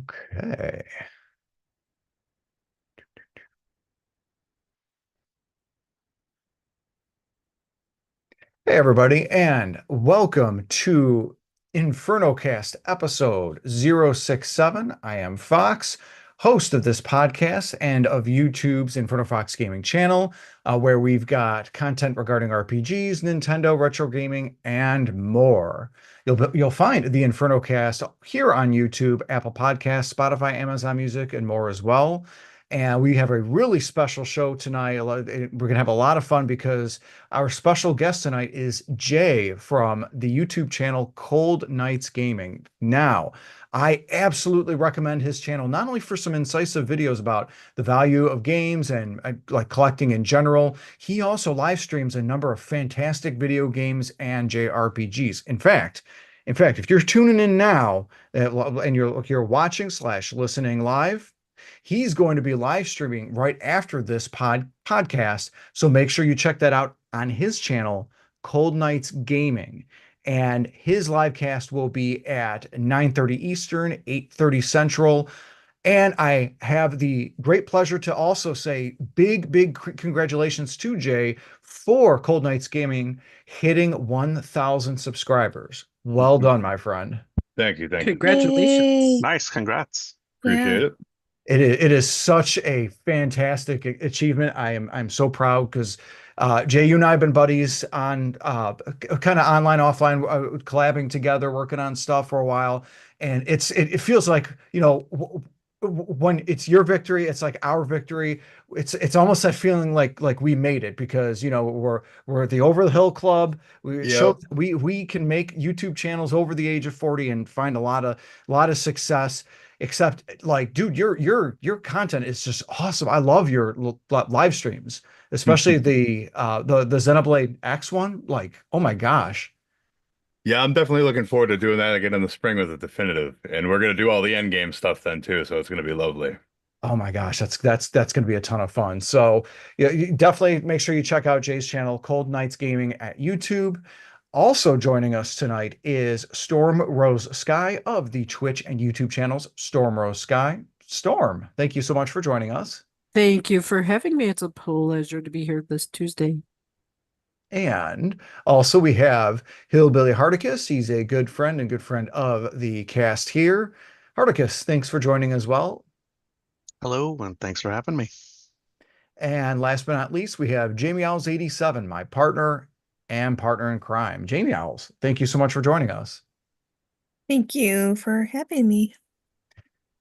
Okay. Hey, everybody, and welcome to InfernoCast episode 067. I am Fox, host of this podcast and of YouTube's Inferno Fox Gaming channel, where we've got content regarding RPGs, Nintendo, retro gaming, and more. You'll find the InfernoCast here on YouTube, Apple Podcasts, Spotify, Amazon Music, and more as well. And we have a really special show tonight. We're going to have a lot of fun because our special guest tonight is Jay from the YouTube channel Cold Nights Gaming. Now, I absolutely recommend his channel, not only for some incisive videos about the value of games and like collecting in general, he also live streams a number of fantastic video games and JRPGs. In fact, if you're tuning in now and you're watching slash listening live, he's going to be live streaming right after this podcast. So make sure you check that out on his channel, Cold Nights Gaming. And his live cast will be at 9:30 Eastern, 8:30 Central. And I have the great pleasure to also say big congratulations to Jay for Cold Nights Gaming hitting 1,000 subscribers. Well done, my friend. Thank you. Thank you. Congratulations. Yay. Nice, congrats. Yeah. Appreciate it. It is such a fantastic achievement. I'm so proud because Jay, you and I have been buddies on kind of online, offline, collabing together, working on stuff for a while, and it feels like when it's your victory, it's like our victory. It's almost that feeling like we made it because we're the Over the Hill Club. We Yep. show we can make YouTube channels over the age of 40 and find a lot of success. Except like, dude, your content is just awesome. I love your live streams, especially the Xenoblade X one. Like, oh my gosh. Yeah, I'm definitely looking forward to doing that again in the spring with a definitive. And we're gonna do all the end game stuff then too, so it's gonna be lovely. Oh my gosh, that's going to be a ton of fun. So yeah, you definitely make sure you check out Jay's channel, Cold Nights Gaming at YouTube. Also joining us tonight is Stormrosesky of the Twitch and YouTube channels Stormrosesky. Storm, thank you so much for joining us. Thank you for having me. It's a pleasure to be here this Tuesday. And also we have Hillbilly Hardicus. He's a good friend and good friend of the cast here. Hardicus, thanks for joining as well. Hello, and thanks for having me. And last but not least, we have Jamie Owls 87, my partner and partner in crime. Jamie Owls, thank you so much for joining us. Thank you for having me.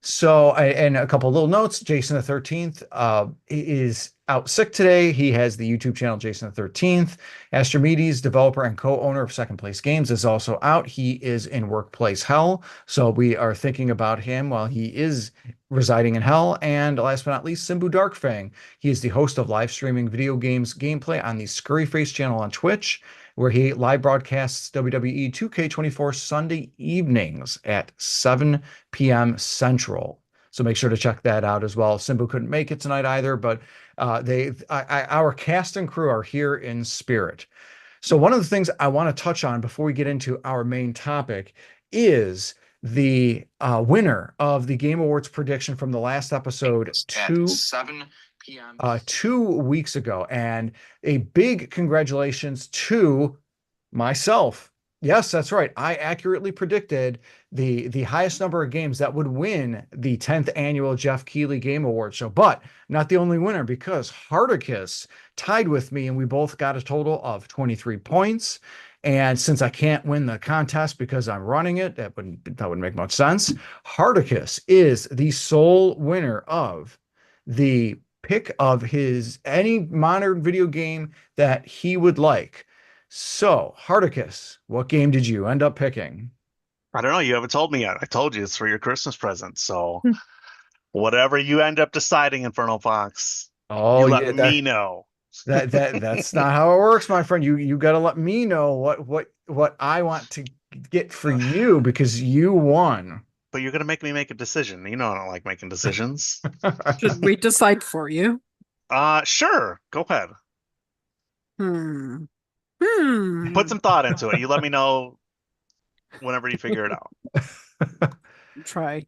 So, and a couple of little notes. Jason the 13th is out sick today. He has the YouTube channel Jason the 13th. Astrimedes, developer and co-owner of Second Place Games, is also out. He is in workplace hell. So we are thinking about him while he is residing in hell. And last but not least, Simbu Darkfang. He is the host of live streaming video games gameplay on the Scurry Face channel on Twitch, where he live broadcasts WWE 2K24 Sunday evenings at 7 p.m. Central. So make sure to check that out as well. Simbu couldn't make it tonight either, but our cast and crew are here in spirit. So one of the things I want to touch on before we get into our main topic is the winner of the Game Awards prediction from the last episode At 7 p.m. 2 weeks ago. And a big congratulations to myself. Yes, that's right. I accurately predicted the highest number of games that would win the 10th annual Jeff Keighley Game Award show, but not the only winner because Hardicus tied with me and we both got a total of 23 points. And since I can't win the contest because I'm running it, that wouldn't make much sense. Hardicus is the sole winner of the pick of his any modern video game that he would like. So, Hardicus, what game did you end up picking? I don't know, you haven't told me yet. I told you it's for your Christmas present. So whatever you end up deciding, Inferno Fox, Oh you let yeah, me know. that's not how it works, my friend. You got to let me know what I want to get for you because you won. But you're gonna make me make a decision. You know I don't like making decisions. Should we decide for you? Sure, go ahead. Hmm. Put some thought into it. You let me know whenever you figure it out. Try.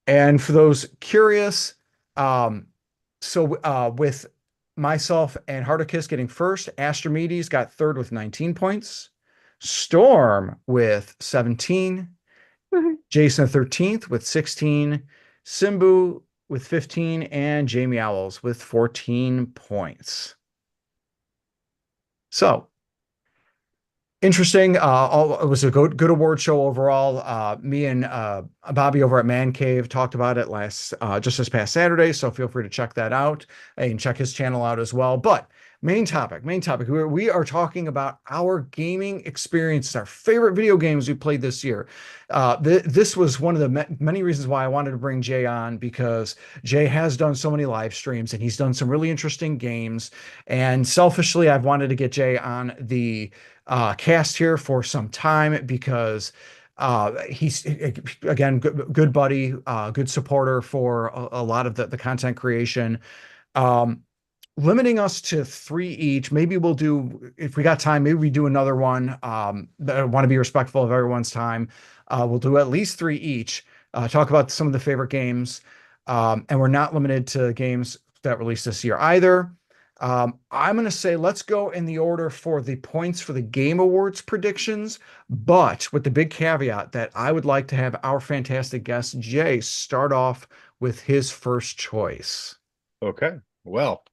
And for those curious, with myself and Hardikiss getting first, Astrimedes got third with 19 points, Storm with 17, Jason 13th with 16, Simbu with 15, and Jamie Owls with 14 points. So interesting. It was a good award show overall. Me and Bobby over at Man Cave talked about it just this past Saturday. So feel free to check that out and check his channel out as well. But main topic. We are talking about our gaming experience, our favorite video games we played this year. This was one of the many reasons why I wanted to bring Jay on, because Jay has done so many live streams and he's done some really interesting games. And selfishly, I've wanted to get Jay on the cast here for some time because he's again good buddy, good supporter for a lot of the content creation. Limiting us to 3 each. Maybe we'll do, if we got time, maybe we do another one. I want to be respectful of everyone's time. We'll do at least 3 each. Talk about some of the favorite games, and we're not limited to games that released this year either. I'm going to say let's go in the order for the points for the Game Awards predictions, but with the big caveat that I would like to have our fantastic guest, Jay, start off with his first choice. Okay. Well,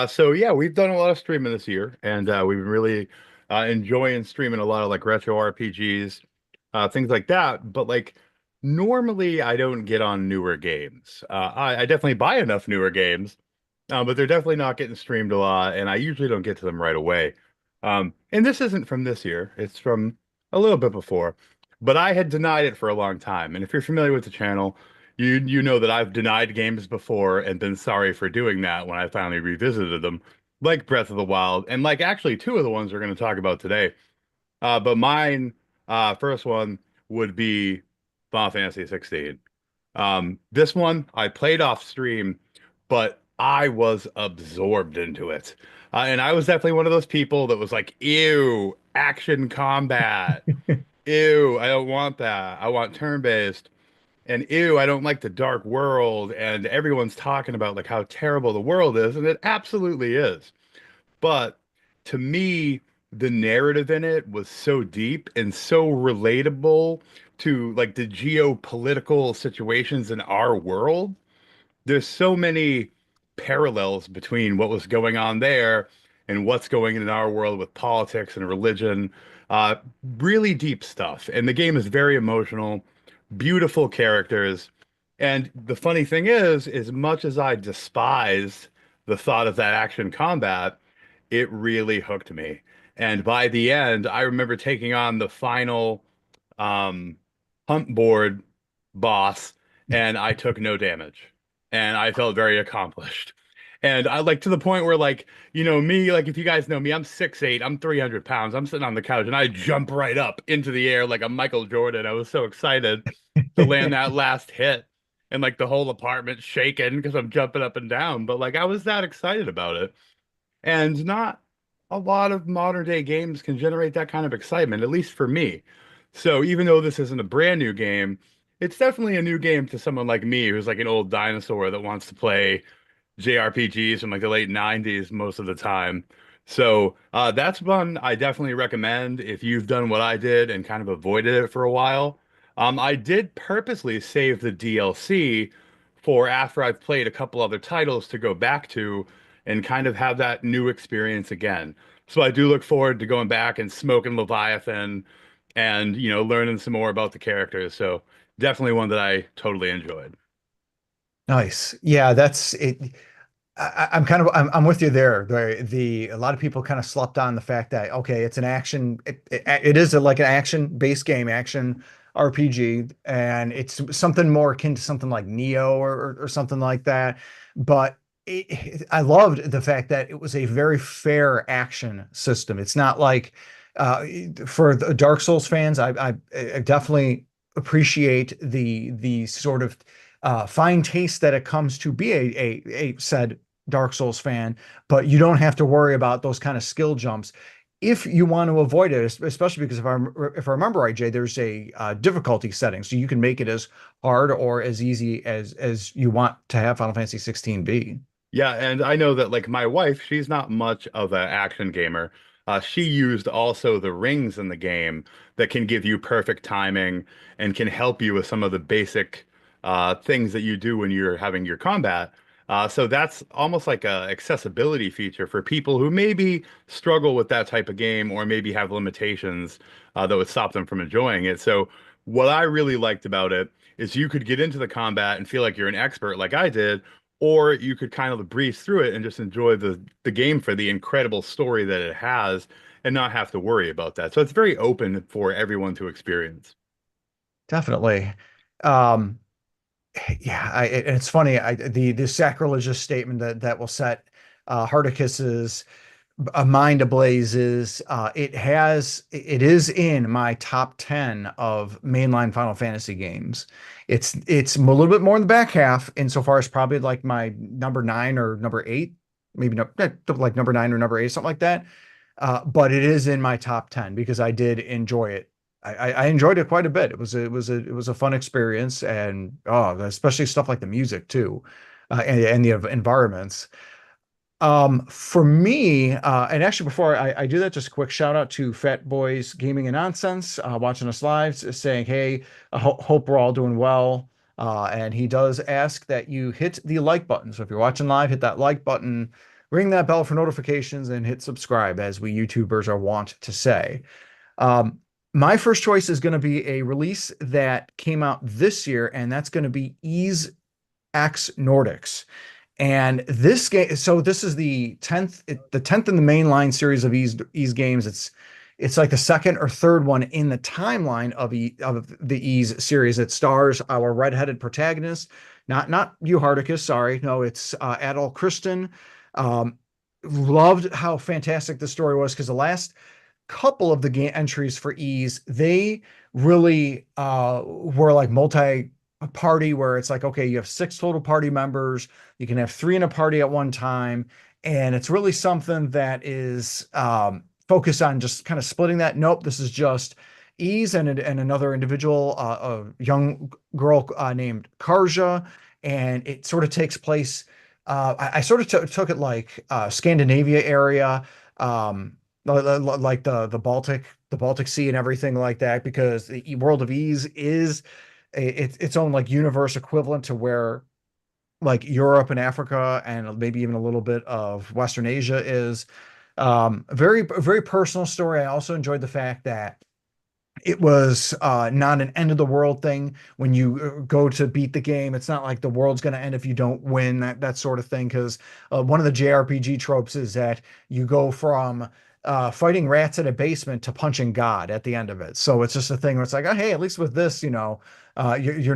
so yeah, we've done a lot of streaming this year, and we've been really enjoying streaming a lot of like retro RPGs, things like that. But like normally, I don't get on newer games. I definitely buy enough newer games, but they're definitely not getting streamed a lot, and I usually don't get to them right away. And this isn't from this year; it's from a little bit before. But I had denied it for a long time, and if you're familiar with the channel, you know that I've denied games before and been sorry for doing that when I finally revisited them, like Breath of the Wild, and like actually 2 of the ones we're going to talk about today. But mine, first one would be Final Fantasy 16. This one I played off stream, but I was absorbed into it. And I was definitely one of those people that was like, ew, action combat. Ew, I don't want that. I want turn-based. And ew, I don't like the dark world. And everyone's talking about like how terrible the world is, and it absolutely is. But to me, the narrative in it was so deep and so relatable to like the geopolitical situations in our world. There's so many parallels between what was going on there and what's going on in our world with politics and religion. Uh, Really deep stuff. And the game is very emotional, beautiful characters. And the funny thing is, as much as I despise the thought of that action combat, it really hooked me. And by the end, I remember taking on the final um, hunt board boss, and I took no damage. And I felt very accomplished. And I like to the point where, like, me, like, if you guys know me, I'm 6'8", I'm 300 pounds. I'm sitting on the couch and I jump right up into the air like a Michael Jordan. I was so excited to land that last hit, and like the whole apartment shaking because I'm jumping up and down. But like, I was that excited about it. And not a lot of modern day games can generate that kind of excitement, at least for me. So even though this isn't a brand new game, it's definitely a new game to someone like me who's like an old dinosaur that wants to play JRPGs from like the late 90s most of the time. So that's one I definitely recommend if you've done what I did and kind of avoided it for a while. I did purposely save the DLC for after I've played a couple other titles to go back to and kind of have that new experience again. So I do look forward to going back and smoking Leviathan and, learning some more about the characters. So definitely one that I totally enjoyed. Nice. Yeah, that's it. I'm with you there. A lot of people kind of slept on the fact that okay, it's an action. It is like an action based game, action RPG, and it's something more akin to something like Neo or something like that. But I loved the fact that it was a very fair action system. It's not like for the Dark Souls fans, I definitely appreciate the sort of fine taste that it comes to be a said Dark Souls fan, but you don't have to worry about those kind of skill jumps. if you want to avoid it, especially because if I remember right, Jay, there's a difficulty setting, so you can make it as hard or as easy as you want to have Final Fantasy 16 be. Yeah, and I know that like my wife, she's not much of an action gamer. She used also the rings in the game that can give you perfect timing and can help you with some of the basic things that you do when you're having your combat. So that's almost like a accessibility feature for people who maybe struggle with that type of game or maybe have limitations that would stop them from enjoying it. So what I really liked about it is you could get into the combat and feel like you're an expert like I did, or you could kind of breeze through it and just enjoy the game for the incredible story that it has and not have to worry about that. So it's very open for everyone to experience. Definitely. Um, yeah, and it's funny, the sacrilegious statement that will set Hardicus's a mind ablaze is it is in my top 10 of mainline Final Fantasy games. It's a little bit more in the back half insofar as probably like my number 9 or number 8, maybe no, like number 9 or number 8, something like that. But it is in my top 10 because I did enjoy it. I enjoyed it quite a bit. It was a fun experience, and especially stuff like the music too, and the environments. For me, and actually before I do that, just a quick shout out to Fat Boys Gaming and Nonsense, watching us live, saying, hey, hope we're all doing well. And he does ask that you hit the like button. So if you're watching live, hit that like button, ring that bell for notifications, and hit subscribe, as we YouTubers are wont to say. Um, my first choice is going to be a release that came out this year, and that's going to be Ys X Nordics. And this game, so this is the tenth in the mainline series of Ys games. It's like the second or third one in the timeline of the Ys series. It stars our redheaded protagonist, not you, Hardicus. Sorry, no, it's Adol Kristen. Um, Loved how fantastic the story was because the last couple of the game entries for Ys, they really were like multi-party, where it's like, okay, you have 6 total party members, you can have 3 in a party at one time, and it's really something that is focused on just kind of splitting that. Nope, this is just Ys and another individual, a young girl named Karja, and it sort of takes place. I sort of took it like Scandinavia area. Like the Baltic Sea and everything like that, because the world of Ys is its own like universe equivalent to where like Europe and Africa and maybe even a little bit of Western Asia is. Very personal story. I also enjoyed the fact that it was not an end of the world thing when you go to beat the game. It's not like the world's going to end if you don't win, that sort of thing. Because one of the JRPG tropes is that you go from fighting rats in a basement to punching God at the end of it. So it's just a thing where it's like, oh, hey, at least with this, you're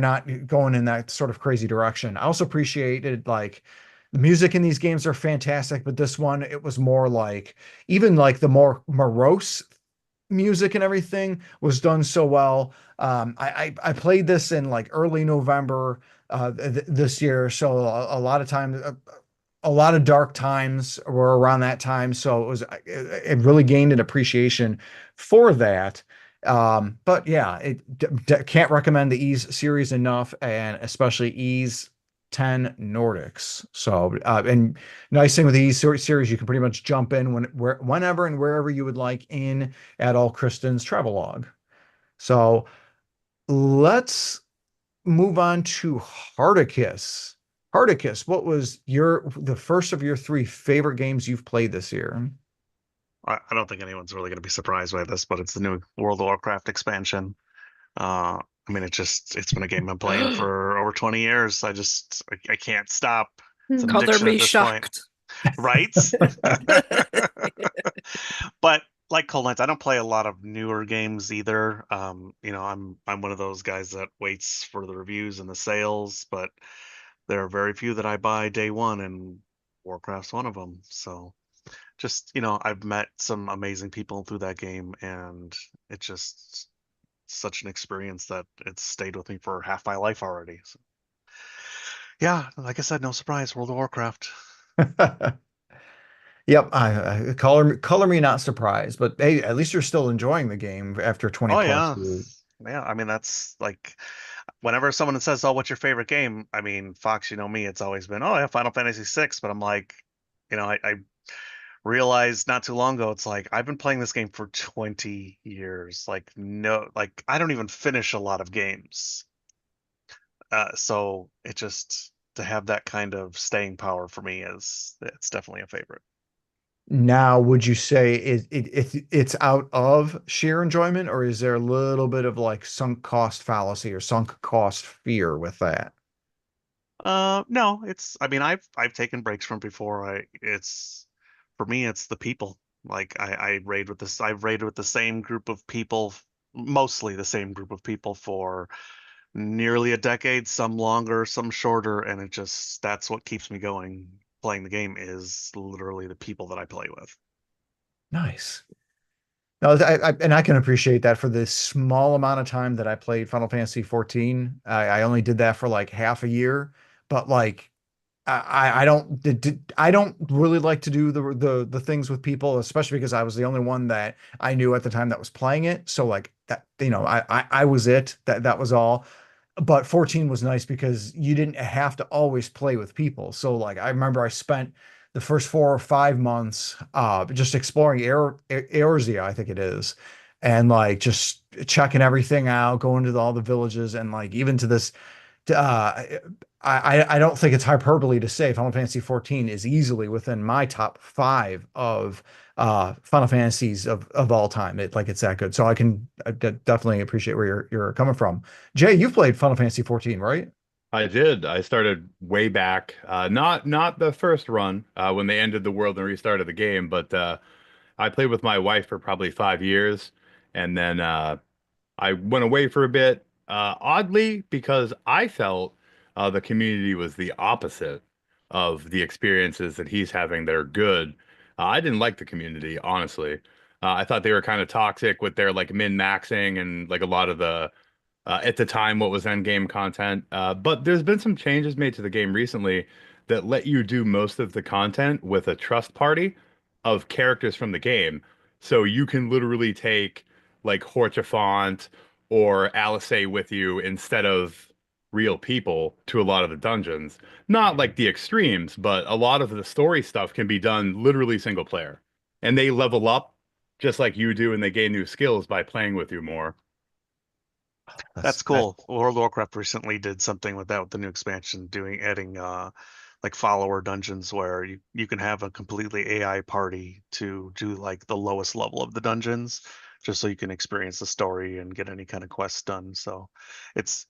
not going in that sort of crazy direction. I also appreciated like the music in these games are fantastic, but this one, it was more like even like the more morose music and everything was done so well. I played this in like early November this year, so a lot of times, a lot of dark times were around that time, so it really gained an appreciation for that. But yeah, can't recommend the Ys series enough, and especially Ys 10 Nordics. So and nice thing with the Ys series, you can pretty much jump in whenever and wherever you would like in Adol Kristen's travelogue. So let's move on to Hardicus. Hardicus, what was the first of your 3 favorite games you've played this year? I don't think anyone's really going to be surprised by this, but it's the new World of Warcraft expansion. I mean, it's been a game I'm playing for over 20 years. I can't stop. It's an Color addiction at me this point, shocked. right? But like Cold Knights, I don't play a lot of newer games either. I'm one of those guys that waits for the reviews and the sales, but there are very few that I buy day one, and Warcraft's one of them. So just, I've met some amazing people through that game, and it's just such an experience that it's stayed with me for half my life already. So, yeah, like I said, no surprise, World of Warcraft. Yep. Color me not surprised, but hey, at least you're still enjoying the game after 20 Oh plus yeah. years. Yeah, I mean that's like whenever someone says, "Oh, what's your favorite game?" I mean, Fox, you know me, it's always been, "Oh, yeah, Final Fantasy VI." But I'm like, I realized not too long ago, it's like I've been playing this game for 20 years. Like no, like I don't even finish a lot of games. So it just to have that kind of staying power for me is it's definitely a favorite. Now, would you say it's out of sheer enjoyment, or is there a little bit of like sunk cost fallacy or sunk cost fear with that? No, it's I mean I've taken breaks from before. It's for me it's the people. Like I raid with this I've raided with the same group of people, mostly the same group of people for nearly a decade, some longer, some shorter, and it just that's what keeps me going. Playing the game is literally the people that I play with. Nice. No, and I can appreciate that for the small amount of time that I played Final Fantasy 14. I only did that for like half a year, but like I don't really like to do the things with people, especially because I was the only one that I knew at the time that was playing it. So like that, I was it. That was all. But 14 was nice because you didn't have to always play with people. So like I remember I spent the first 4 or 5 months just exploring Eorzea, I think it is, and like just checking everything out, going to all the villages, and like even to this uh, I don't think it's hyperbole to say Final Fantasy 14 is easily within my top five of Final Fantasies of all time. It's that good. So I can definitely appreciate where you're coming from. Jay, you've played Final Fantasy 14, right? I did. I started way back, not the first run when they ended the world and restarted the game, but I played with my wife for probably 5 years, and then I went away for a bit, oddly, because I felt the community was the opposite of the experiences that he's having that are good. I didn't like the community, honestly. I thought they were kind of toxic with their like min-maxing and like a lot of the at the time what was end game content. But there's been some changes made to the game recently that let you do most of the content with a trust party of characters from the game. So you can literally take like Horchafont or Alice with you instead of real people to a lot of the dungeons. Not like the extremes, but a lot of the story stuff can be done literally single player. And they level up just like you do, and they gain new skills by playing with you more. That's That cool. World of Warcraft recently did something with that with the new expansion, doing adding like follower dungeons where you can have a completely AI party to do like the lowest level of the dungeons, just so you can experience the story and get any kind of quests done. So it's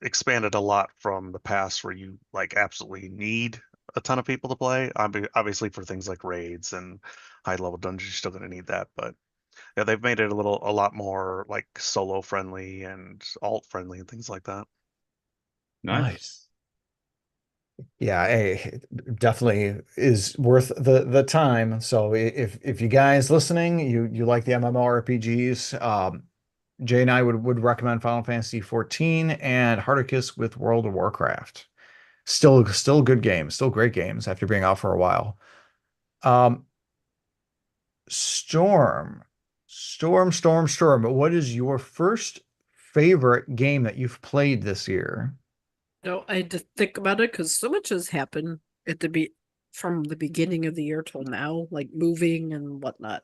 expanded a lot from the past where you like absolutely need a ton of people to play. Obviously for things like raids and high level dungeons, you're still gonna need that, but yeah, they've made it a lot more like solo friendly and alt friendly and things like that. Nice. nice. Yeah, hey, definitely is worth the time. So if you guys listening, you like the MMORPGs, Jay and I would recommend Final Fantasy 14 and Harder with World of Warcraft. Still good games, still great games after being out for a while. Um, Storm. What is your first favorite game that you've played this year? No, I had to think about it because so much has happened at the from the beginning of the year till now, like moving and whatnot.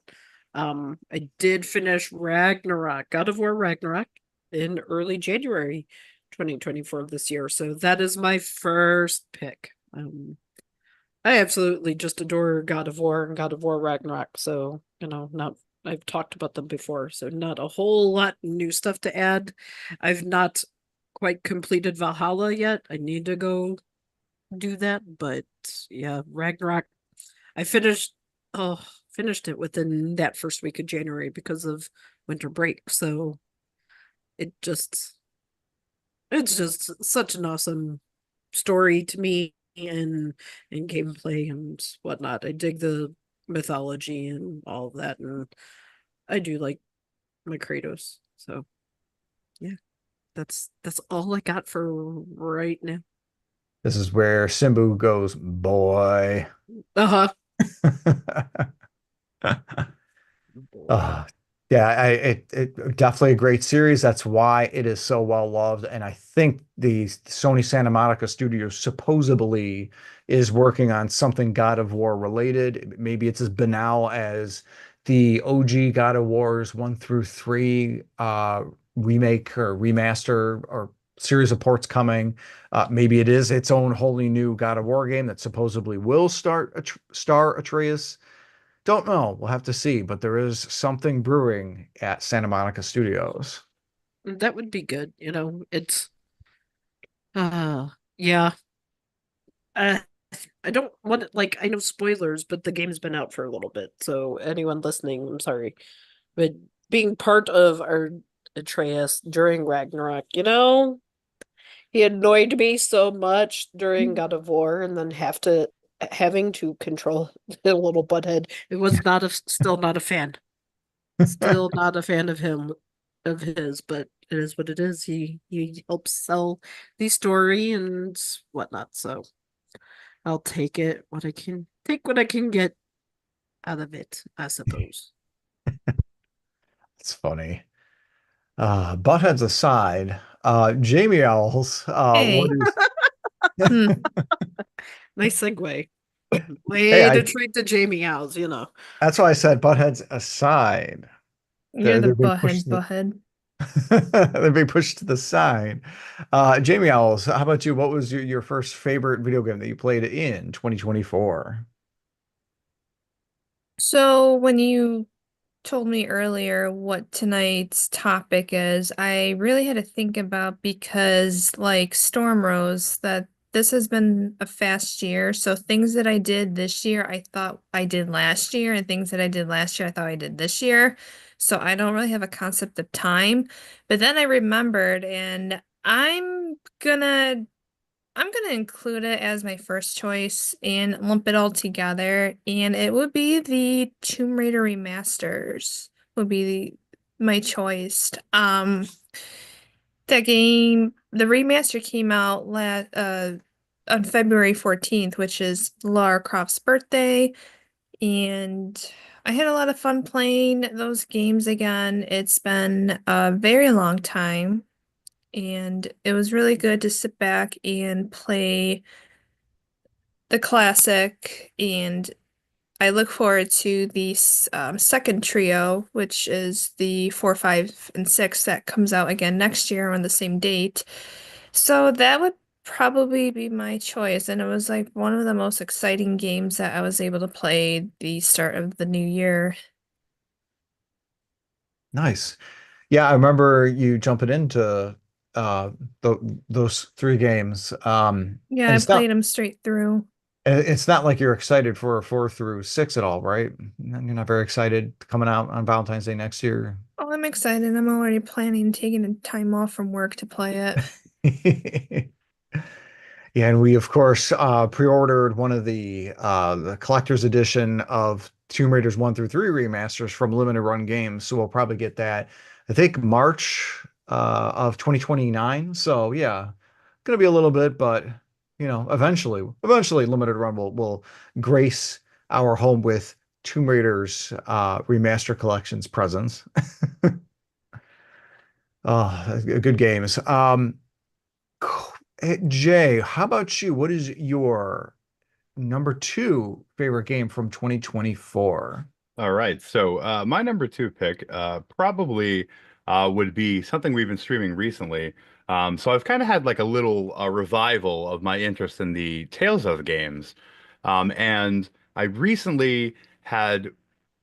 I did finish Ragnarok, God of War Ragnarok, in early January 2024 of this year. So that is my first pick. I absolutely just adore God of War and God of War Ragnarok. So, not I've talked about them before, so not a whole lot new stuff to add. I've not quite completed Valhalla yet. I need to go do that, but yeah, Ragnarok. I finished it within that first week of January because of winter break. So it just it's just such an awesome story to me and gameplay and whatnot. I dig the mythology and all of that, and I do like my Kratos. So yeah, that's all I got for right now. This is where Simbu goes, boy. Uh-huh. Uh, yeah, it definitely a great series. That's why it is so well loved. And I think the Sony Santa Monica Studios supposedly is working on something God of War related. Maybe it's as banal as the OG God of Wars 1 through 3 remake or remaster or series of ports coming. Maybe it is its own wholly new God of War game that supposedly will star Atreus. Don't know. We'll have to see, but there is something brewing at Santa Monica Studios. That would be good. It's yeah. Uh, I don't want like I know spoilers, but the game's been out for a little bit, so anyone listening, I'm sorry. But being part of our Atreus during Ragnarok, he annoyed me so much during God of War, and then having to control the little butthead. It was not a still not a fan. Still not a fan of his, but it is what it is. He helps sell the story and whatnot, so I'll take what I can get out of it, I suppose. It's funny. Buttheads aside, Jamie Owls, what Hey. is Hmm. Nice segue. Hey, Way to treat the Jamie Owls. that's why I said buttheads aside. You're They're the they're being pushed butthead, to butthead. they're being pushed to the side. Jamie Owls, how about you? What was your first favorite video game that you played in 2024? So when you told me earlier what tonight's topic is, I really had to think about because like Stormrose, that this has been a fast year. So things that I did this year, I thought I did last year, and things that I did last year, I thought I did this year. So I don't really have a concept of time. But then I remembered, and I'm gonna include it as my first choice and lump it all together, and it would be the Tomb Raider remasters would be my choice. That game, the remaster came out on February 14th, which is Lara Croft's birthday, and I had a lot of fun playing those games again. It's been a very long time, and it was really good to sit back and play the classic, and I look forward to the second trio, which is the 4, 5, and 6 that comes out again next year on the same date. So that would probably be my choice, and it was like one of the most exciting games that I was able to play the start of the new year. Nice. Yeah, I remember you jumping into those 3 games. Yeah, And I played them straight through. it's not like you're excited for 4 through 6 at all, right? You're not very excited coming out on Valentine's Day next year. Oh, I'm excited. I'm already planning taking the time off from work to play it. Yeah, and we of course pre-ordered one of the collector's edition of Tomb Raiders 1 through 3 remasters from Limited Run Games. So we'll probably get that, I think March of 2029. So yeah, gonna be a little bit, but eventually Limited Run will grace our home with Tomb Raiders remaster collections presents. Oh, good games. Hey, Jay, how about you? What is your number 2 favorite game from 2024? All right. So my number two pick probably would be something we've been streaming recently. So I've kind of had like a little revival of my interest in the Tales of games. And I recently had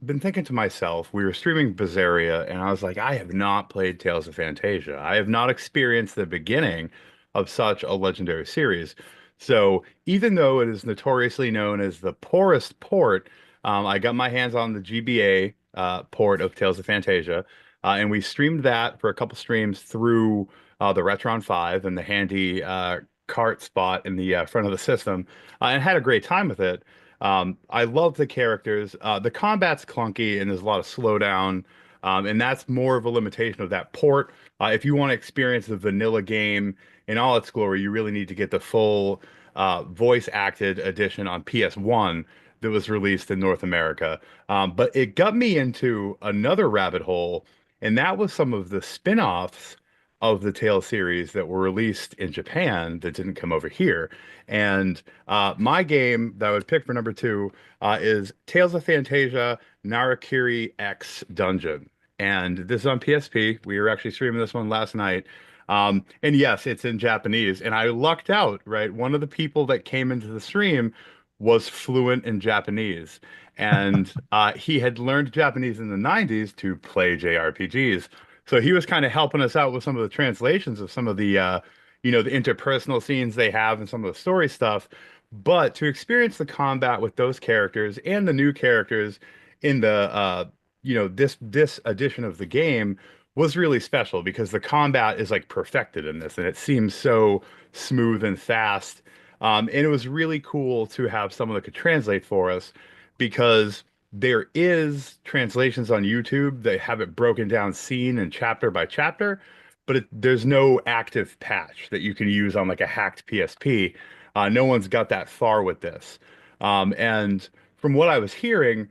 been thinking to myself, we were streaming Berseria, and I was like, I have not played Tales of Fantasia. I have not experienced the beginning of such a legendary series. So even though it is notoriously known as the poorest port, I got my hands on the GBA port of Tales of Fantasia, and we streamed that for a couple streams through the Retron 5 and the handy cart spot in the front of the system, and had a great time with it. I love the characters. The combat's clunky and there's a lot of slowdown, and that's more of a limitation of that port. If you want to experience the vanilla game in all its glory, you really need to get the full voice acted edition on PS1. that was released in North America. But it got me into another rabbit hole, and that was some of the spin-offs of the Tales series that were released in Japan that didn't come over here. And my game that I would pick for number two is Tales of Fantasia Narakiri X Dungeon. And this is on PSP. We were actually streaming this one last night. And yes, it's in Japanese. And I lucked out, right? One of the people that came into the stream was fluent in Japanese. And he had learned Japanese in the 90s to play JRPGs. So he was kind of helping us out with some of the translations of some of the interpersonal scenes they have and some of the story stuff. But to experience the combat with those characters and the new characters in this edition of the game was really special because the combat is like perfected in this and it seems so smooth and fast. And it was really cool to have someone that could translate for us because there is translations on YouTube that have it broken down scene and chapter by chapter, but there's no active patch that you can use on like a hacked PSP. No one's got that far with this. And from what I was hearing,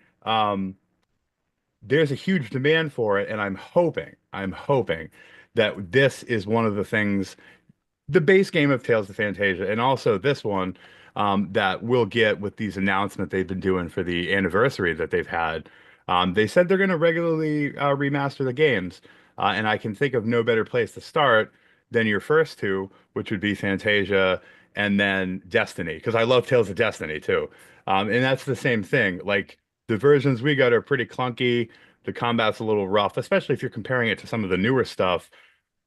there's a huge demand for it, and I'm hoping that this is one of the things, the base game of Tales of Fantasia, and also this one that we'll get with these announcements they've been doing for the anniversary that they've had. They said they're going to regularly remaster the games, and I can think of no better place to start than your first two, which would be Fantasia and then Destiny, because I love Tales of Destiny too. And that's the same thing. Like the versions we got are pretty clunky. The combat's a little rough, especially if you're comparing it to some of the newer stuff.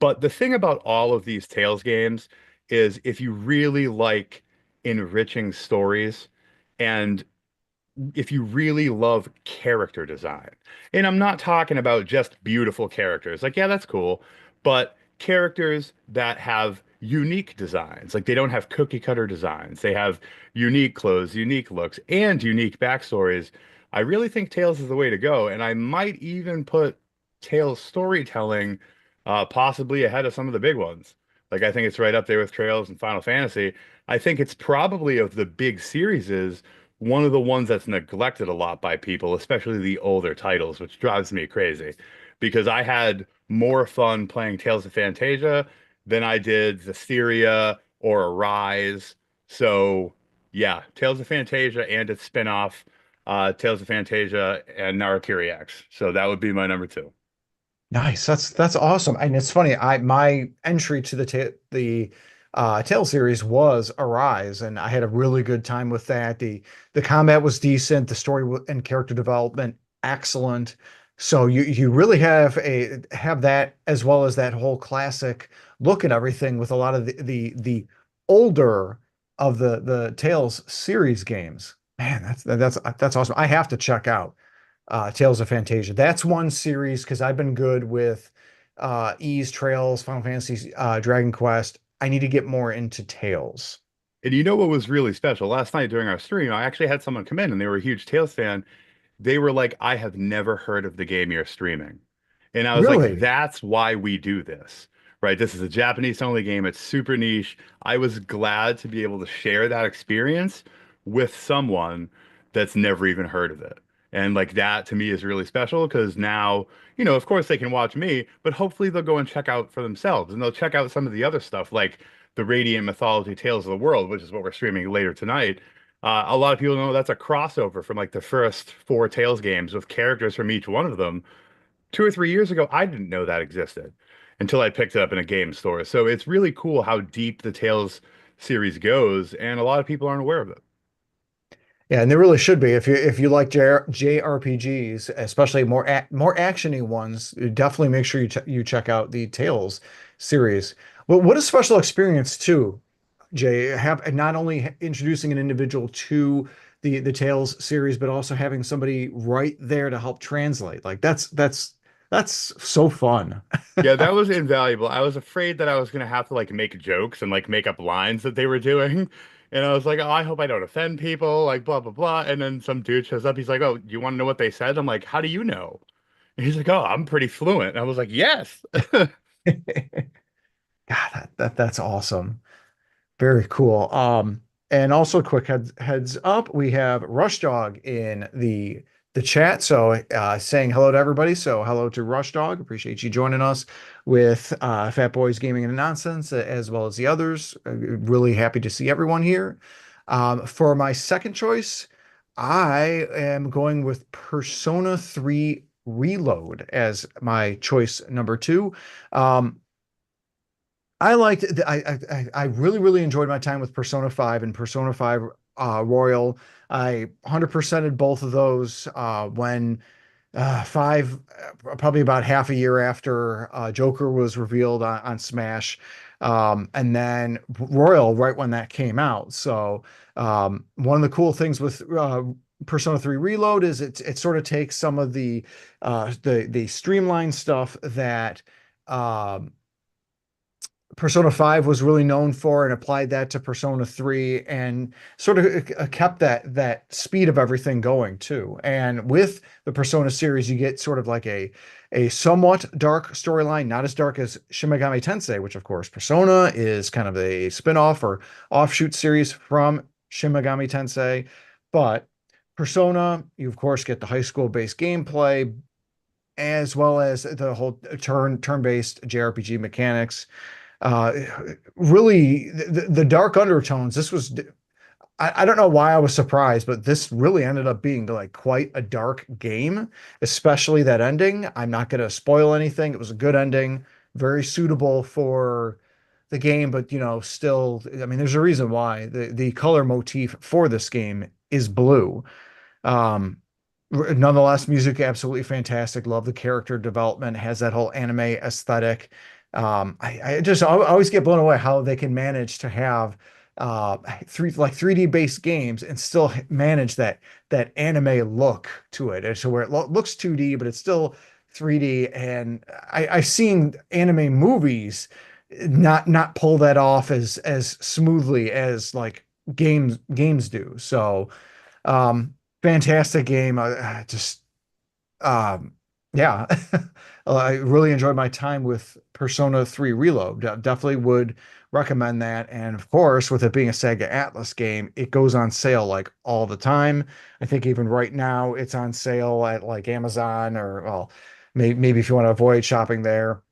But the thing about all of these Tales games is if you really like enriching stories and if you really love character design, and I'm not talking about just beautiful characters, like, yeah, that's cool, but characters that have unique designs, like they don't have cookie cutter designs, they have unique clothes, unique looks, and unique backstories. I really think Tales is the way to go, and I might even put Tales storytelling possibly ahead of some of the big ones. Like I think it's right up there with Trails and Final Fantasy. I think it's probably of the big series is one of the ones that's neglected a lot by people, especially the older titles, which drives me crazy because I had more fun playing Tales of Fantasia than I did Zestiria or Arise. So, yeah, Tales of Fantasia and its spin-off, Tales of Fantasia and Narakiri X. So that would be my number two. Nice. That's awesome. And it's funny, my entry to the Tale series was Arise, and I had a really good time with that. The combat was decent, the story and character development excellent. So you really have that as well as that whole classic look at everything with a lot of the older of the Tales series games. Man, that's awesome. I have to check out Tales of Fantasia. That's one series because I've been good with Ys, Trails, Final Fantasy, Dragon Quest. I need to get more into Tales. And you know what was really special? Last night during our stream, I actually had someone come in and they were a huge Tales fan. They were like, I have never heard of the game you're streaming. And I was like, Really? that's why we do this, right? This is a Japanese only game. It's super niche. I was glad to be able to share that experience with someone that's never even heard of it. And like that to me is really special because now, of course they can watch me, but hopefully they'll go and check out for themselves and they'll check out some of the other stuff like the Radiant Mythology Tales of the World, which is what we're streaming later tonight. A lot of people know that's a crossover from like the first four Tales games with characters from each one of them. 2 or 3 years ago, I didn't know that existed until I picked it up in a game store. So it's really cool how deep the Tales series goes, and a lot of people aren't aware of it. Yeah, and there really should be. If you like JRPGs, especially more actiony ones, definitely make sure you check out the Tales series. Well, what a special experience too, Jay, have not only introducing an individual to the Tales series, but also having somebody right there to help translate. Like that's so fun. Yeah, that was invaluable. I was afraid that I was gonna have to like make jokes and like make up lines that they were doing. And I was like, oh, I hope I don't offend people, like blah blah blah. And then some dude shows up, he's like, oh, you want to know what they said? I'm like, how do you know? And he's like, oh, I'm pretty fluent. And I was like, yes. God, that's awesome. Very cool. And also, quick heads up, we have Rush Dog in the chat. So saying hello to everybody. So hello to Rush Dog. Appreciate you joining us with Fat Boys Gaming and Nonsense, as well as the others. Really happy to see everyone here. For my second choice, I am going with Persona 3 Reload as my choice number two. I liked I really enjoyed my time with Persona 5 and Persona 5 Royal. I 100%ed both of those when five probably about half a year after Joker was revealed on Smash. And then Royal right when that came out. So one of the cool things with Persona 3 Reload is it sort of takes some of the streamlined stuff that um Persona 5 was really known for and applied that to Persona 3 and sort of kept that speed of everything going too. And with the Persona series, you get sort of like a somewhat dark storyline, not as dark as Shin Megami Tensei, which of course Persona is kind of a spin-off or offshoot series from Shin Megami Tensei. But Persona, you of course get the high school-based gameplay as well as the whole turn-based JRPG mechanics. uh Really the dark undertones, this was I don't know why I was surprised, but this really ended up being like quite a dark game, especially that ending. I'm not going to spoil anything. It was a good ending, very suitable for the game, but still, I mean, there's a reason why the color motif for this game is blue. um, Nonetheless, music absolutely fantastic. Love the character development. Has that whole anime aesthetic. I always get blown away how they can manage to have 3D based games and still manage that anime look to it, and so where it looks 2D, but it's still 3D. And I've seen anime movies not pull that off as smoothly as like games do. So um, fantastic game. Just um, yeah, I really enjoyed my time with Persona 3 Reload. Definitely would recommend that. And of course, with it being a Sega Atlas game, it goes on sale like all the time. I think even right now it's on sale at like Amazon or well, maybe if you want to avoid shopping there.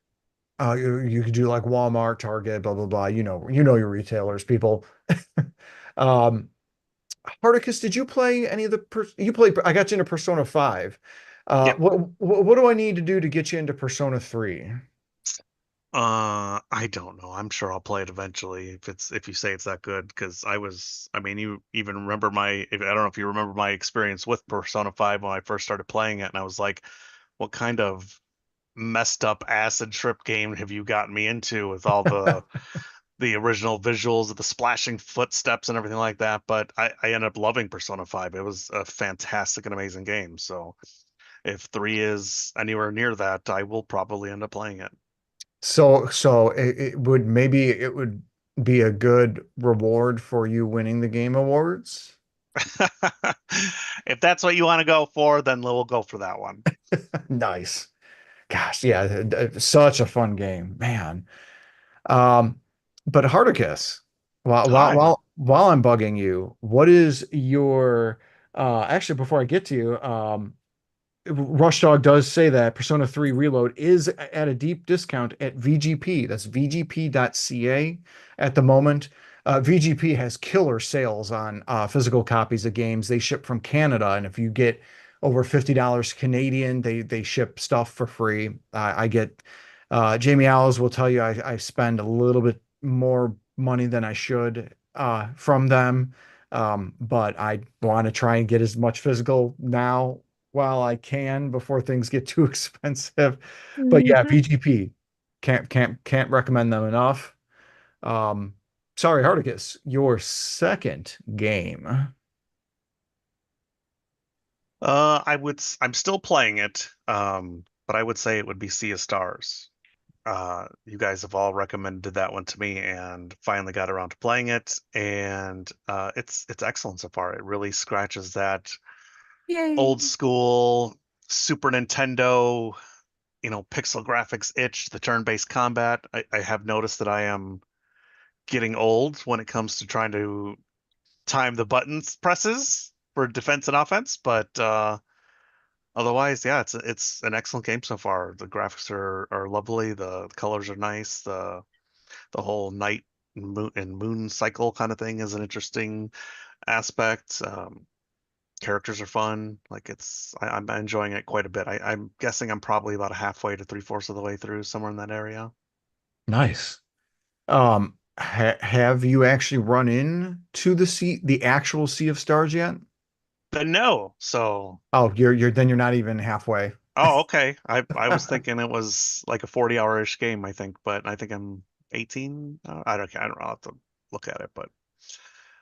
You could do like Walmart, Target, blah blah blah. You know your retailers, people. um, Spartacus, did you play any of the you played? I got you into Persona 5. Yep. What do I need to do to get you into Persona 3? I don't know. I'm sure I'll play it eventually if you say it's that good. Because I mean, you even remember I don't know if you remember my experience with Persona 5 when I first started playing it, and I was like, what kind of messed up acid trip game have you gotten me into with all the original visuals of the splashing footsteps and everything like that? But I ended up loving Persona 5. It was a fantastic and amazing game. So if 3 is anywhere near that, I will probably end up playing it. So it would be a good reward for you winning the game awards. If that's what you want to go for, then we'll go for that one. Nice. Gosh, yeah, such a fun game, man. Um, but Hardicus, Hi. while I'm bugging you, what is your actually before I get to you, Rush Dog does say that Persona 3 Reload is at a deep discount at VGP. That's VGP.ca at the moment. VGP has killer sales on physical copies of games. They ship from Canada, and if you get over $50 Canadian, they ship stuff for free. I get Jamie Owls will tell you I spend a little bit more money than I should from them. But I want to try and get as much physical now while I can before things get too expensive. But yeah, Mhm. VGP can't recommend them enough. Um, sorry, Hardicus, your second game. I'm still playing it, but I would say it would be Sea of Stars. You guys have all recommended that one to me, and finally got around to playing it, and it's excellent so far. It really scratches that Yay. old school Super Nintendo, pixel graphics itch, the turn-based combat. I have noticed that I am getting old when it comes to trying to time the buttons presses for defense and offense, but otherwise, yeah, it's an excellent game so far. The graphics are lovely, the colors are nice, the whole night and moon cycle kind of thing is an interesting aspect. Characters are fun. Like I'm enjoying it quite a bit. I'm guessing I'm probably about halfway to three-fourths of the way through, somewhere in that area. Nice. Have you actually run into the actual Sea of Stars yet? But no, so Oh, you're not even halfway. oh, okay. I was thinking it was like a 40-hour-ish game, I think, but I think I'm 18. I don't know. I'll have to look at it, but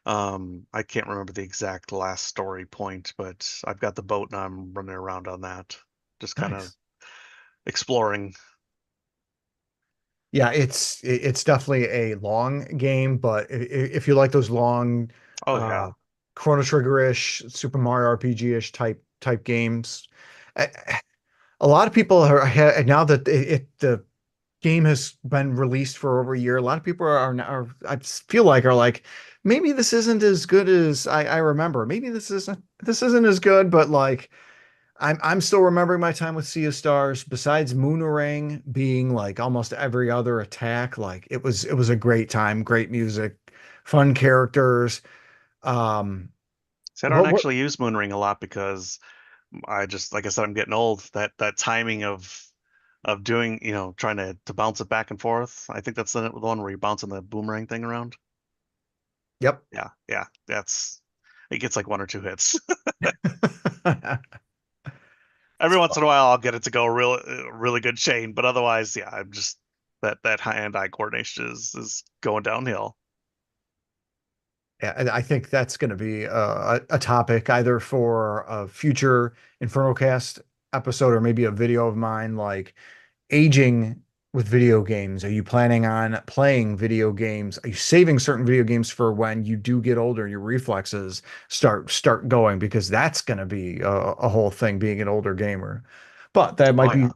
I can't remember the exact last story point, but I've got the boat and I'm running around on that, just kind of Nice. exploring. Yeah, it's definitely a long game, but if you like those long, Oh uh, yeah. Chrono Trigger-ish, Super Mario RPG-ish type games, a, a lot of people now that the game has been released for over a year. A lot of people I feel like are like, maybe this isn't as good as I remember. Maybe this isn't as good, but like I'm still remembering my time with Sea of Stars. Besides Moonerang being like almost every other attack, like it was a great time, great music, fun characters. Um, So I don't what actually use Moonring a lot because I just, like I said, I'm getting old. That timing of doing, trying to bounce it back and forth. I think that's the one where you're bouncing the boomerang thing around. Yep. Yeah, yeah, it gets like one or two hits. Every once in a while, I'll get it to go really good chain, but otherwise, yeah, I'm just that hand-eye coordination is going downhill. Yeah, and I think that's going to be a topic either for a future InfernoCast episode or maybe a video of mine, like aging with video games. Are you planning on playing video games? Are you saving certain video games for when you do get older and your reflexes start going? Because that's going to be a whole thing, being an older gamer. But that Oh might yeah. be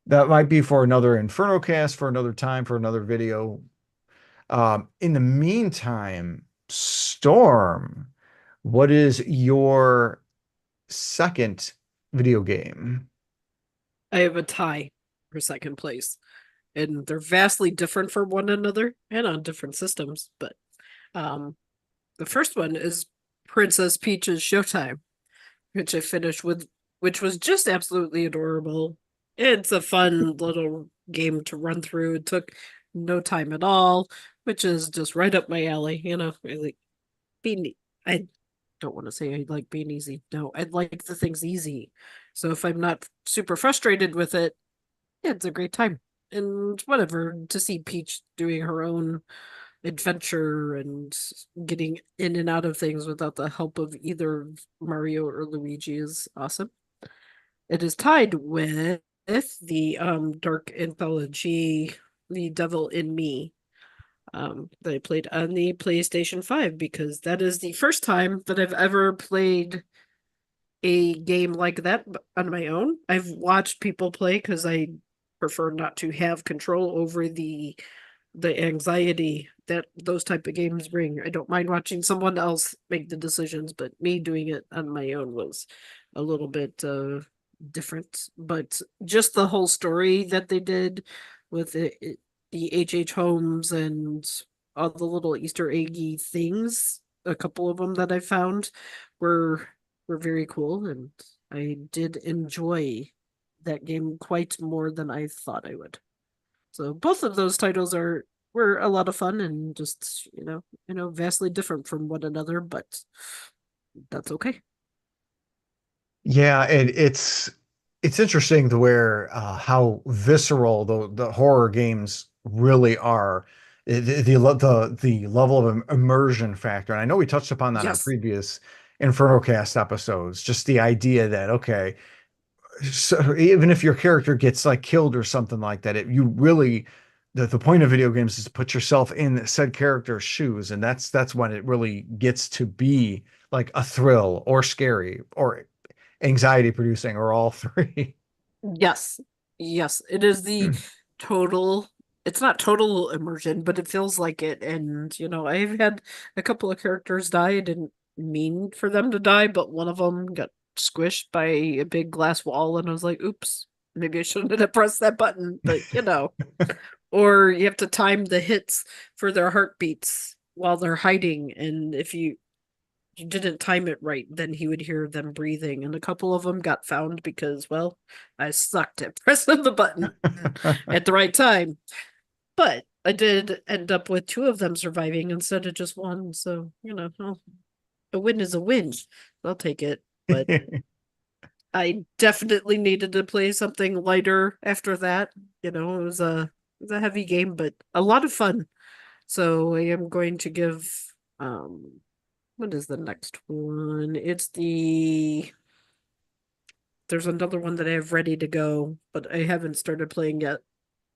that might be for another InfernoCast, for another time, for another video. In the meantime, Storm, what is your second video game? I have a tie for second place, and they're vastly different from one another and on different systems. But um, the first one is Princess Peach's Showtime, which I finished with, which was just absolutely adorable. It's a fun little game to run through. It took no time at all, which is just right up my alley. I like being, I don't want to say I like being easy. No, I like the things easy. So if I'm not super frustrated with it, yeah, it's a great time. And whatever, to see Peach doing her own adventure and getting in and out of things without the help of either Mario or Luigi is awesome. It is tied with the dark anthology The Devil in Me, that I played on the PlayStation 5 because that is the first time that I've ever played a game like that on my own. I've watched people play because I prefer not to have control over the anxiety that those type of games bring. I don't mind watching someone else make the decisions, but me doing it on my own was a little bit different. But just the whole story that they did with the H.H. Holmes and all the little Easter eggy things, a couple of them that I found were were very cool, and I did enjoy that game quite more than I thought I would. So both of those titles are were a lot of fun and just, vastly different from one another, but that's okay. Yeah, and it's interesting to where how visceral the horror games really are. The level of immersion factor. And I know we touched upon that on Yes. previous InfernoCast episodes. Just the idea that, okay, so even if your character gets like killed or something like that, you really the point of video games is to put yourself in said character's shoes, and that's when it really gets to be like a thrill or scary or anxiety producing or all three. Yes. Yes. It is the total it's not total immersion, but it feels like it. And, I've had a couple of characters die. I didn't mean for them to die, but one of them got squished by a big glass wall, and I was like, oops, maybe I shouldn't have pressed that button, but or you have to time the hits for their heartbeats while they're hiding, and if you didn't time it right, then he would hear them breathing. And a couple of them got found because, well, I sucked at pressing the button at the right time. But I did end up with two of them surviving instead of just one. So, a win is a win. I'll take it. But I definitely needed to play something lighter after that. It was a heavy game, but a lot of fun. So I am going to give what is the next one? There's another one that I have ready to go, but I haven't started playing yet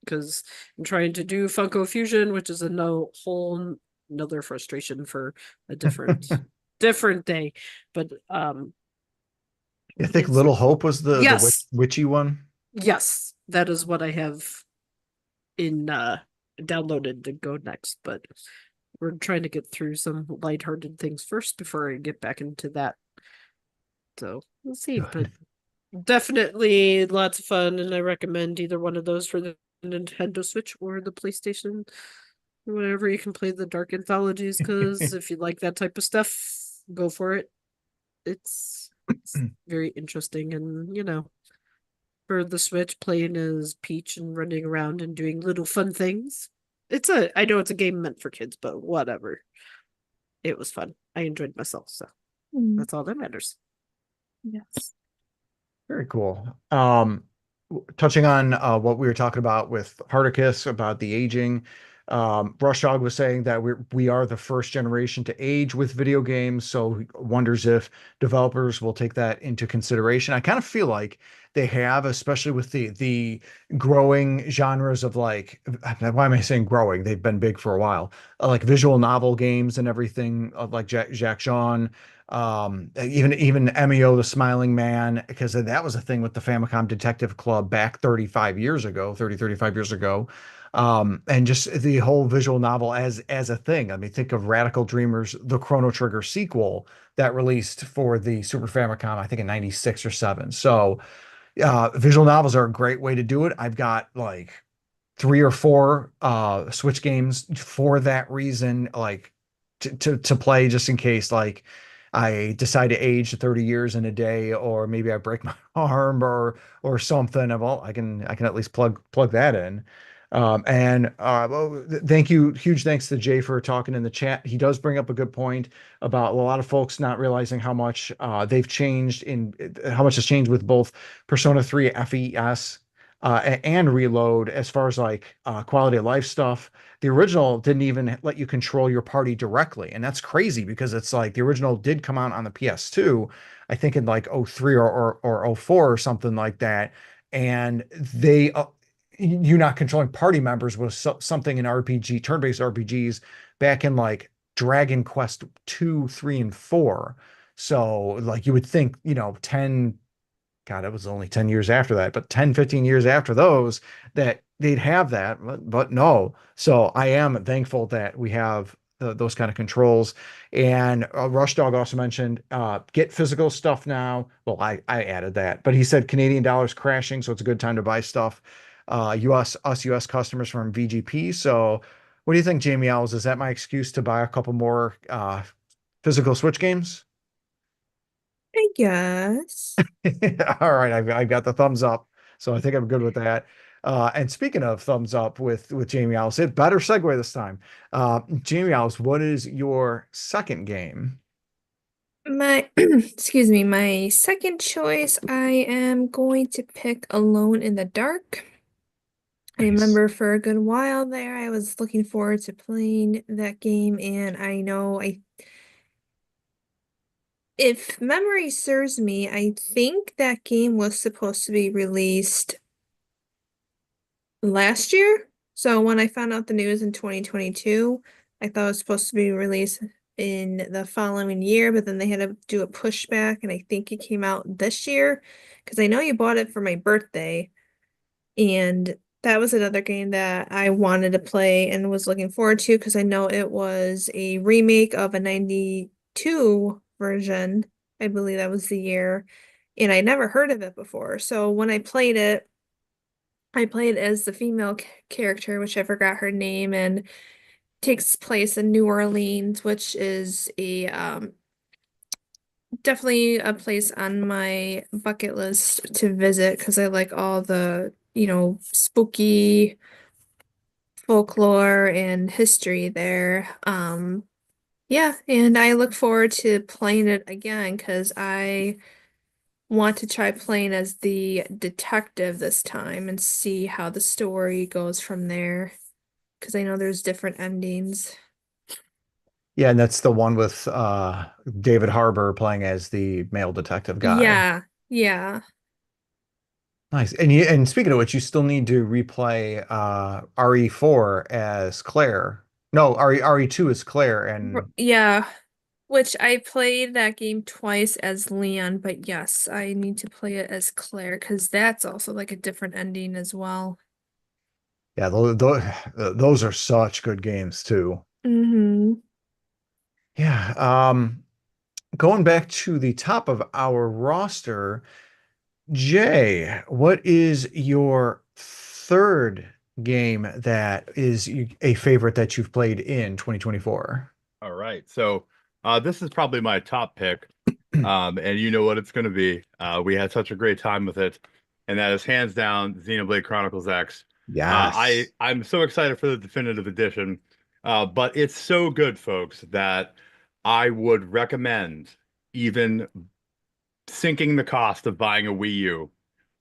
because I'm trying to do Funko Fusion, which is whole another frustration for a different day. But I think Little Hope was the yes, witchy one. yes, that is what I have in downloaded to go next, but we're trying to get through some lighthearted things first before I get back into that. So we'll see. But definitely lots of fun, and I recommend either one of those for the Nintendo Switch or the PlayStation. Whenever you can play the Dark Anthologies, because if you like that type of stuff, go for it. It's very interesting, and for the Switch, playing as Peach and running around and doing little fun things. I know it's a game meant for kids, but whatever. It was fun. I enjoyed myself, so that's all that matters. Yes. Very cool. Touching on what we were talking about with Hardicus about the aging, Rush Dog was saying that we are the first generation to age with video games, so he wonders if developers will take that into consideration. I kind of feel like they have, especially with the growing genres of like, why am I saying growing? They've been big for a while, like visual novel games and everything, like Jack Jean, even Emio the Smiling Man, because that was a thing with the Famicom Detective Club back 35 years ago, 35 years ago. And just the whole visual novel as a thing. I mean, think of Radical Dreamers, the Chrono Trigger sequel that released for the Super Famicom, I think in 96 or 7. So visual novels are a great way to do it. I've got like 3 or 4 Switch games for that reason, like to play just in case like I decide to age 30 years in a day, or maybe I break my arm or something. Well, I can at least plug that in. Well, thank you. Huge thanks to Jay for talking in the chat. He does bring up a good point about a lot of folks not realizing how much they've changed in how much has changed with both Persona 3 FES and Reload as far as like quality of life stuff. The original didn't even let you control your party directly, and that's crazy because it's like the original did come out on the PS2, I think in like '03 or '04 or something like that, and they you not controlling party members was something in RPG turn-based RPGs back in like Dragon Quest 2, 3, and 4. So like you would think, 10, God, it was only 10 years after that, but 10, 15 years after those, that they'd have that, but no. So I am thankful that we have those kind of controls. And Rush Dog also mentioned get physical stuff now. Well, I added that, but he said Canadian dollars crashing, so it's a good time to buy stuff. US customers from VGP. So what do you think, Jamie Owls? Is that my excuse to buy a couple more physical Switch games? I guess. All right, I've got the thumbs up, so I think I'm good with that. And speaking of thumbs up with Jamie Owls, it better segue this time. Jamie Owls, what is your second game? My excuse me, my second choice, I am going to pick Alone in the Dark. I Nice. remember for a good while there, I was looking forward to playing that game, and I know if memory serves me, I think that game was supposed to be released last year. So when I found out the news in 2022, I thought it was supposed to be released in the following year, but then they had to do a pushback, and I think it came out this year because I know you bought it for my birthday, and That was another game that I wanted to play and was looking forward to because I know it was a remake of a 92 version. I believe that was the year. And I never heard of it before. So when I played it, I played as the female character, which I forgot her name, and takes place in New Orleans, which is a definitely a place on my bucket list to visit because I like all the, spooky folklore and history there. Yeah, and I look forward to playing it again because I want to try playing as the detective this time and see how the story goes from there. Because I know there's different endings. Yeah, and that's the one with David Harbour playing as the male detective guy. Yeah, yeah. Nice. And speaking of which, you still need to replay RE4 as Claire. No, RE2 is Claire, and Yeah, which I played that game twice as Leon, but yes, I need to play it as Claire because that's also like a different ending as well. yeah, those are such good games too. Mm-hmm. Yeah. Going back to the top of our roster, Jay, what is your third game that is a favorite that you've played in 2024? All right. So this is probably my top pick. And you know what it's going to be. We had such a great time with it. And that is hands down Xenoblade Chronicles X. Yes. I'm so excited for the definitive edition. But it's so good, folks, that I would recommend even sinking the cost of buying a Wii U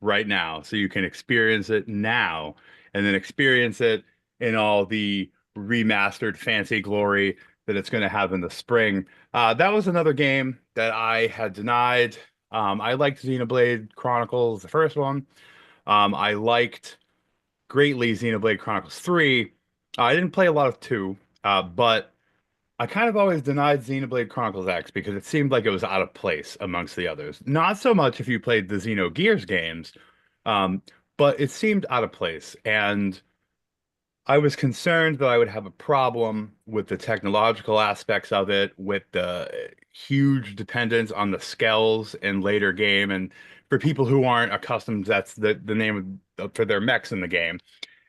right now so you can experience it now and then experience it in all the remastered fancy glory that it's going to have in the spring. That was another game that I had denied. I liked Xenoblade Chronicles, the first one. I liked greatly Xenoblade Chronicles 3. I didn't play a lot of 2, but I kind of always denied Xenoblade Chronicles X because it seemed like it was out of place amongst the others. Not so much if you played the Xenogears games, um, but it seemed out of place. And I was concerned that I would have a problem with the technological aspects of it, with the huge dependence on the skells in later game. And for people who aren't accustomed, that's the name for their mechs in the game.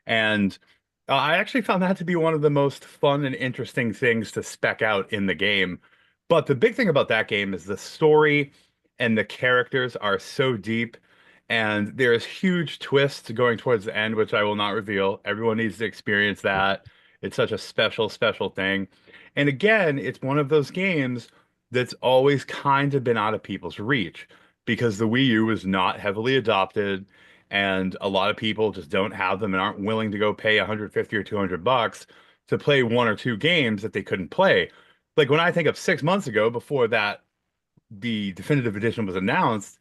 And I actually found that to be one of the most fun and interesting things to spec out in the game. But the big thing about that game is the story and the characters are so deep, and there's huge twists going towards the end, which I will not reveal. Everyone needs to experience that. It's such a special, special thing. And again, it's one of those games that's always kind of been out of people's reach because the Wii U was not heavily adopted and a lot of people just don't have them and aren't willing to go pay 150 or 200 bucks to play one or two games that they couldn't play. Like when I think of 6 months ago, before that the definitive edition was announced,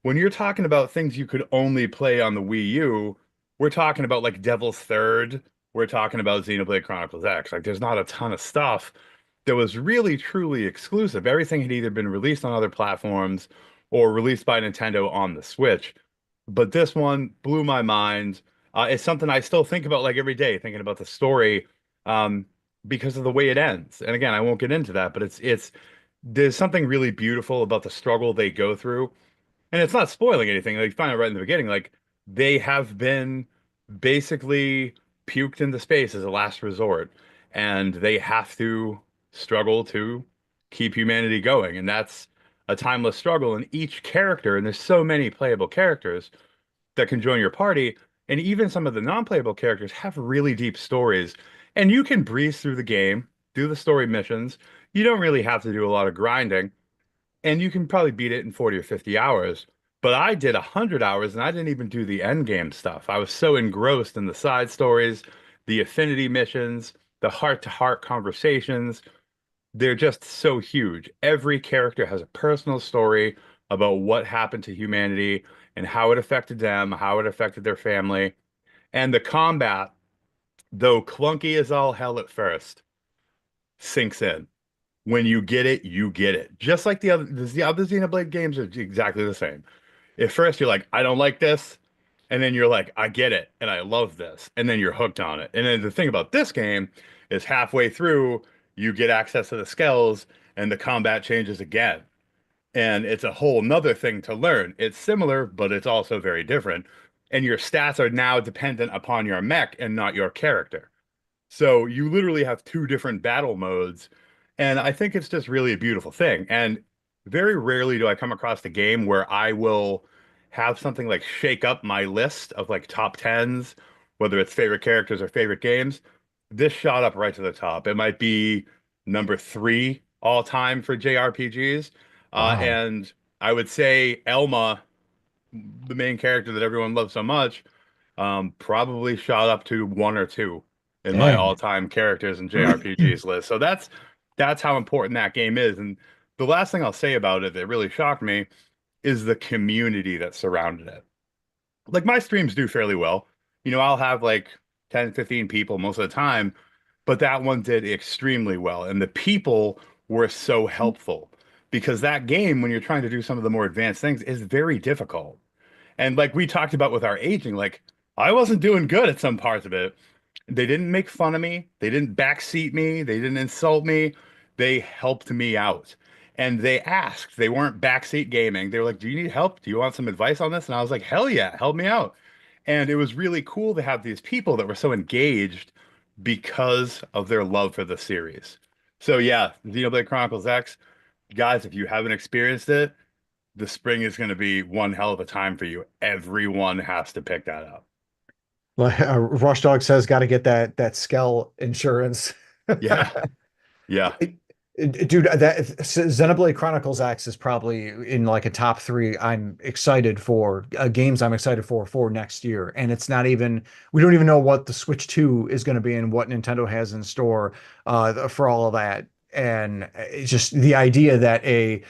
when you're talking about things you could only play on the Wii U, we're talking about like Devil's Third, we're talking about Xenoblade Chronicles X. Like there's not a ton of stuff that was really truly exclusive. Everything had either been released on other platforms or released by Nintendo on the Switch. But this one blew my mind. It's something I still think about like every day, thinking about the story, um, because of the way it ends. And again, I won't get into that, but it's there's something really beautiful about the struggle they go through. And it's not spoiling anything. Like you find out right in the beginning, like they have been basically puked into space as a last resort, and they have to struggle to keep humanity going. And that's a timeless struggle. And each character, and there's so many playable characters that can join your party, and even some of the non-playable characters have really deep stories. And you can breeze through the game, do the story missions. You don't really have to do a lot of grinding and you can probably beat it in 40 or 50 hours. But I did 100 hours and I didn't even do the end game stuff. I was so engrossed in the side stories, the affinity missions, the heart-to-heart conversations. They're just so huge. Every character has a personal story about what happened to humanity and how it affected them, how it affected their family. And the combat, though clunky as all hell at first, sinks in. When you get it, you get it. Just like the other Xenoblade games are exactly the same. At first, you're like, I don't like this. and then you're like, I get it, and I love this, and then you're hooked on it. And then the thing about this game is halfway through, you get access to the skills, and the combat changes again. And it's a whole nother thing to learn. It's similar, but it's also very different. And your stats are now dependent upon your mech and not your character. So you literally have two different battle modes. And I think it's just really a beautiful thing. And very rarely do I come across a game where I will have something like shake up my list of like top tens, whether it's favorite characters or favorite games. This shot up right to the top. It might be number three all time for JRPGs. Wow. And I would say Elma, the main character that everyone loves so much, probably shot up to one or two in my Dang. all-time characters in JRPGs list. So that's how important that game is. And the last thing I'll say about it that really shocked me is the community that surrounded it. Like my streams do fairly well. I'll have like 10, 15 people most of the time, but that one did extremely well. And the people were so helpful because that game, when you're trying to do some of the more advanced things, is very difficult. And like we talked about with our aging, like I wasn't doing good at some parts of it. They didn't make fun of me. They didn't backseat me. They didn't insult me. They helped me out. And they asked, they weren't backseat gaming. They were like, do you need help? Do you want some advice on this? And I was like, hell yeah, help me out. And it was really cool to have these people that were so engaged because of their love for the series. So yeah, Xenoblade Chronicles X, guys, if you haven't experienced it, the spring is going to be one hell of a time for you. Everyone has to pick that up. Like Rush Dog says, got to get that Skell insurance. Yeah, yeah. Dude, that Xenoblade Chronicles X is probably in like a top three. I'm excited for games. I'm excited for next year, and it's not even. We don't even know what the Switch 2 is going to be and what Nintendo has in store for all of that. And it's just the idea that a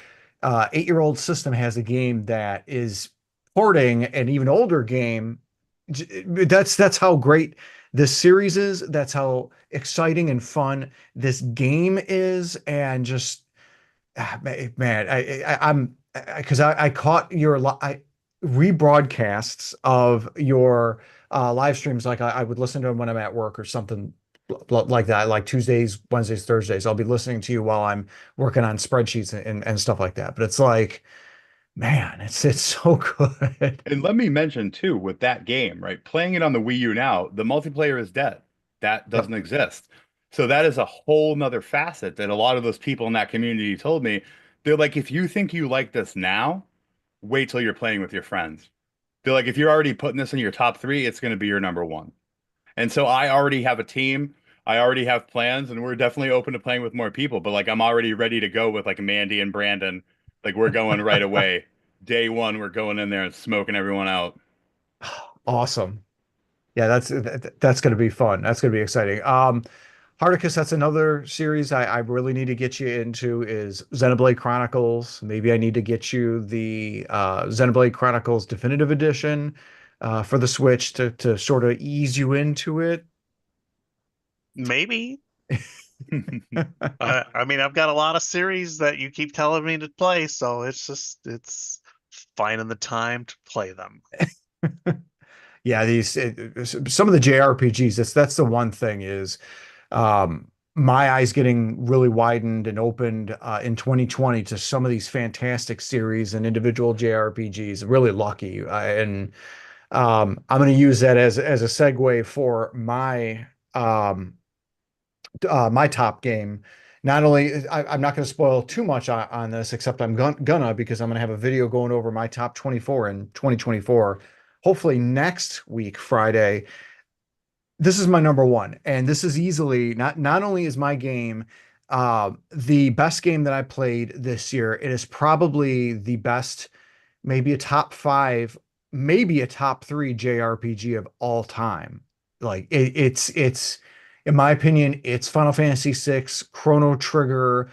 8-year-old system has a game that is porting an even older game. That's how great this series is. That's how exciting and fun this game is. And just man, I'm because I caught your rebroadcasts of your live streams. Like I would listen to them when I'm at work or something like that, like Tuesdays, Wednesdays, Thursdays. I'll be listening to you while I'm working on spreadsheets and stuff like that. But it's like, man, it's so good. And let me mention too, with that game, right? Playing it on the Wii U now, the multiplayer is dead. That Yep. doesn't exist. So that is a whole nother facet that a lot of those people in that community told me. They're like, if you think you like this now, wait till you're playing with your friends. They're like, if you're already putting this in your top three, it's going to be your number one. And so I already have a team. I already have plans, and we're definitely open to playing with more people. But like, I'm already ready to go with like Mandy and Brandon. Like, we're going right away. Day one, we're going in there and smoking everyone out. Awesome. Yeah, that's going to be fun. That's going to be exciting. Hardicus, that's another series I really need to get you into is Xenoblade Chronicles. Maybe I need to get you the Xenoblade Chronicles Definitive Edition for the Switch to sort of ease you into it. Maybe. I mean, I've got a lot of series that you keep telling me to play, so it's finding the time to play them. Yeah, some of the JRPGs, that's the one thing is my eyes getting really widened and opened in 2020 to some of these fantastic series and individual JRPGs. Really lucky. And I'm going to use that as a segue for my top game. Not only I'm not going to spoil too much on this, except I'm gonna because I'm going to have a video going over my top 24 in 2024. Hopefully next week, Friday. This is my number one, and this is easily not only is my game the best game that I played this year, it is probably the best, maybe a top five, maybe a top three JRPG of all time. Like it's in my opinion, it's Final Fantasy VI, Chrono Trigger,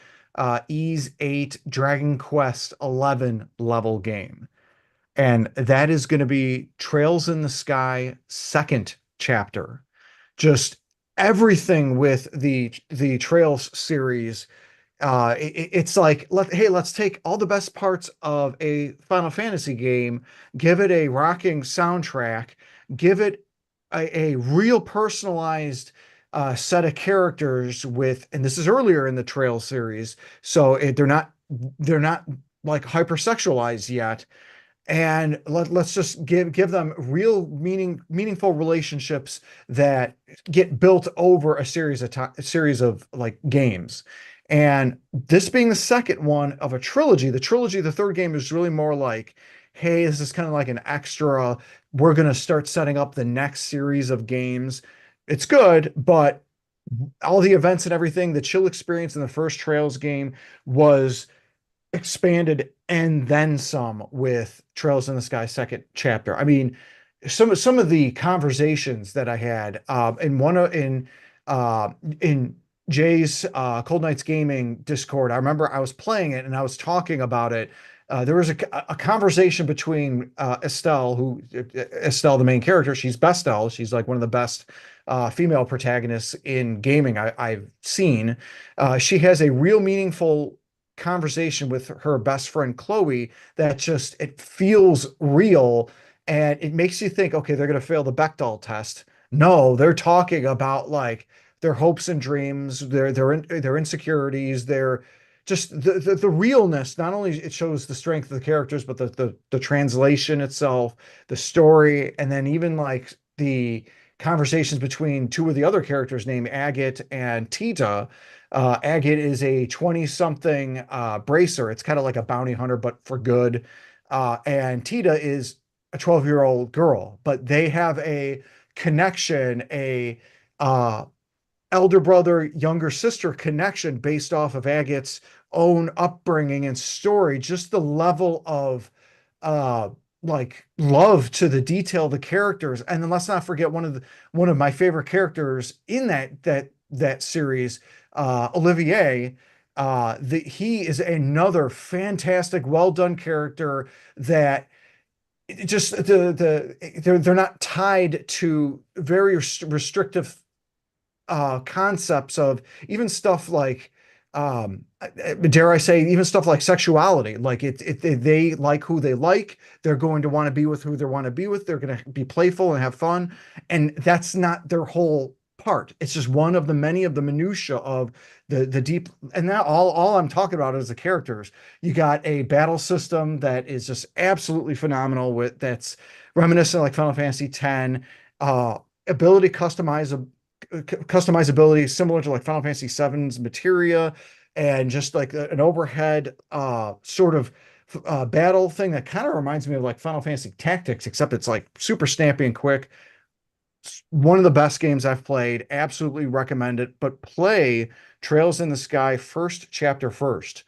Ys 8, Dragon Quest 11 level game. And that is going to be Trails in the Sky second chapter. Just everything with the Trails series It's like, hey, let's take all the best parts of a Final Fantasy game, give it a rocking soundtrack, give it a real personalized set of characters with, and this is earlier in the Trail series, so they're not like hypersexualized yet, and let's just give them real meaningful relationships that get built over a series of like games. And this being the second one of a trilogy, the third game is really more like, hey, this is kind of like an extra, we're going to start setting up the next series of games. It's good, but all the events and everything, the chill experience in the first Trails game was expanded and then some with Trails in the Sky second chapter. I mean, some of the conversations that I had in Jay's Cold Knights Gaming Discord. I remember I was playing it and I was talking about it. There was a conversation between Estelle, the main character. She's Bestel. She's like one of the best female protagonists in gaming I've seen. She has a real meaningful conversation with her best friend Chloe that just it feels real, and it makes you think, okay, they're going to fail the Bechdel test. No, they're talking about like their hopes and dreams, their insecurities, their just the realness. Not only it shows the strength of the characters, but the translation itself, the story, and then even like the conversations between two of the other characters named Agate and Tita. Agate is a 20-something bracer. It's kind of like a bounty hunter, but for good. And Tita is a 12-year-old girl, but they have a connection, a elder brother, younger sister connection based off of Agate's own upbringing and story. Just the level of uh like love to the detail of the characters. And then let's not forget one of my favorite characters in that series, Olivier. He is another fantastic, well done character that just they're not tied to very restrictive concepts of even stuff like dare I say even stuff like sexuality. Like they like who they like, they're going to want to be with who they want to be with, they're going to be playful and have fun, and that's not their whole part. It's just one of the many of the minutia of the deep. And that all I'm talking about is the characters. You got a battle system that is just absolutely phenomenal, with that's reminiscent like Final Fantasy X. Ability customizability similar to like Final Fantasy VII's materia, and just like an overhead sort of battle thing that kind of reminds me of like Final Fantasy Tactics, except it's like super snappy and quick. One of the best games I've played. Absolutely recommend it. But play Trails in the Sky first chapter first.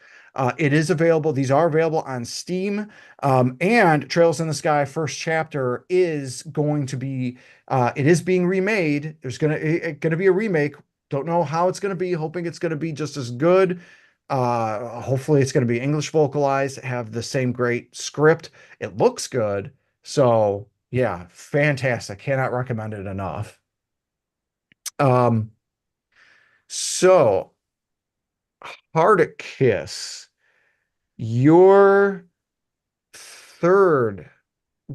It is available. These are available on Steam. And Trails in the Sky first chapter is going to be, it is being remade. There's gonna be a remake. Don't know how it's gonna be. Hoping it's gonna be just as good. Hopefully it's gonna be English vocalized, have the same great script. It looks good. So yeah, fantastic. Cannot recommend it enough. Um, so Hard to Kiss, your third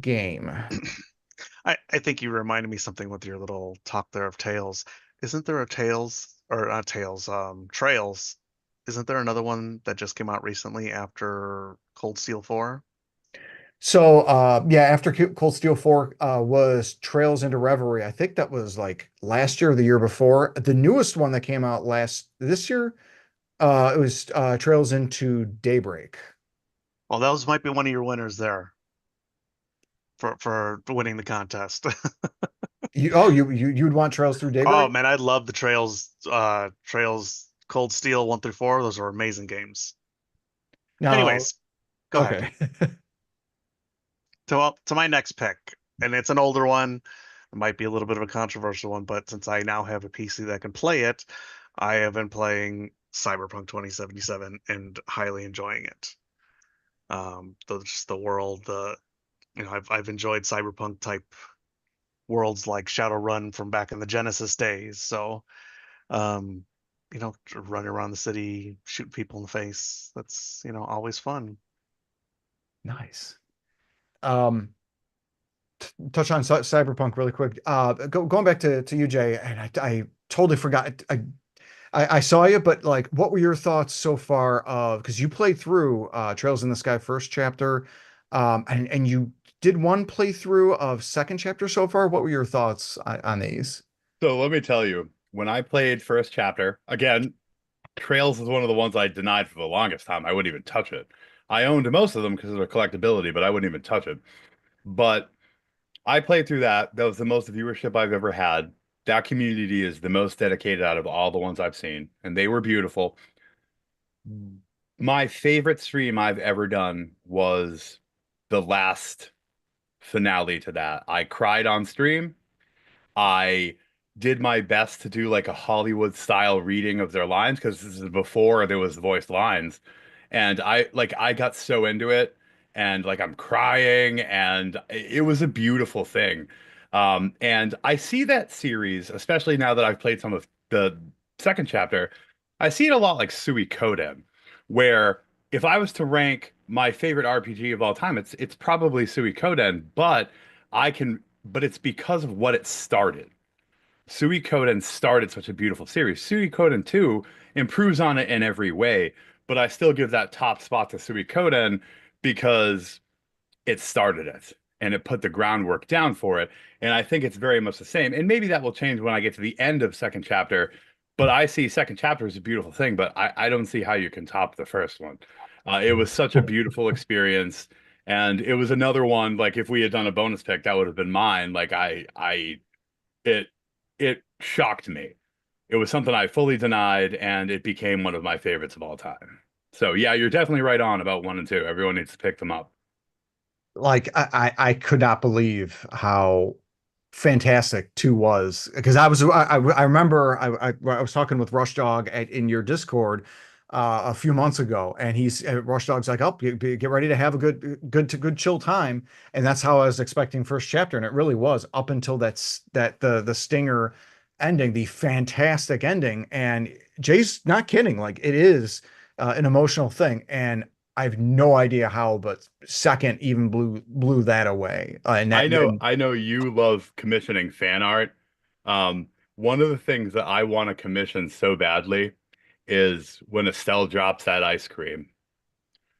game. I think you reminded me something with your little talk there of Tales. Isn't there a Tales or not Tales, Trails? Isn't there another one that just came out recently after Cold Steel 4? So yeah, after Cold Steel 4 was Trails into Reverie. I think that was like last year or the year before. The newest one that came out this year, it was Trails into Daybreak. Well, those might be one of your winners there for winning the contest. You'd want Trails through Oh Daybreak? man, I love the Trails Cold Steel 1 through 4. Those are amazing games. No, Anyways, go ahead. okay. To my next pick, and it's an older one. It might be a little bit of a controversial one, but since I now have a PC that can play it, I have been playing Cyberpunk 2077 and highly enjoying it. Just the world, I've enjoyed cyberpunk type worlds like Shadowrun from back in the Genesis days. So, um, running around the city, shooting people in the face. That's, always fun. Nice. Um, touch on Cyberpunk really quick. Going back to you, Jay, and I totally forgot. I saw you, but like, what were your thoughts so far of, because you played through Trails in the Sky first chapter, and you did one playthrough of second chapter so far. What were your thoughts on these? So let me tell you, when I played first chapter, again, Trails is one of the ones I denied for the longest time. I wouldn't even touch it. I owned most of them because of their collectability, but I wouldn't even touch it. But I played through that. That was the most viewership I've ever had. That community is the most dedicated out of all the ones I've seen, and they were beautiful. My favorite stream I've ever done was the last finale to that. I cried on stream. I did my best to do like a Hollywood style reading of their lines because this is before there was voiced lines. And I got so into it and like I'm crying and it was a beautiful thing. And I see that series, especially now that I've played some of the second chapter, I see it a lot like Suikoden, where if I was to rank my favorite RPG of all time, it's probably Suikoden, but it's because of what it started. Suikoden started such a beautiful series. Suikoden 2 improves on it in every way, but I still give that top spot to Suikoden because it started it and it put the groundwork down for it. And I think it's very much the same. And maybe that will change when I get to the end of second chapter. But I see second chapter as a beautiful thing, but I don't see how you can top the first one. It was such a beautiful experience. And it was another one, like if we had done a bonus pick, that would have been mine. It it shocked me. It was something I fully denied, and it became one of my favorites of all time. So yeah, you're definitely right on about one and two. Everyone needs to pick them up. Like, I could not believe how fantastic two was, because I remember I was talking with Rush Dog in your Discord a few months ago, and Rush Dog's like, "Oh, get ready to have a good chill time," and that's how I was expecting first chapter, and it really was up until the stinger ending, the fantastic ending, and Jay's not kidding, like it is an emotional thing, and I have no idea how, but second even blew that away. And that, and I know you love commissioning fan art. One of the things that I want to commission so badly is when Estelle drops that ice cream.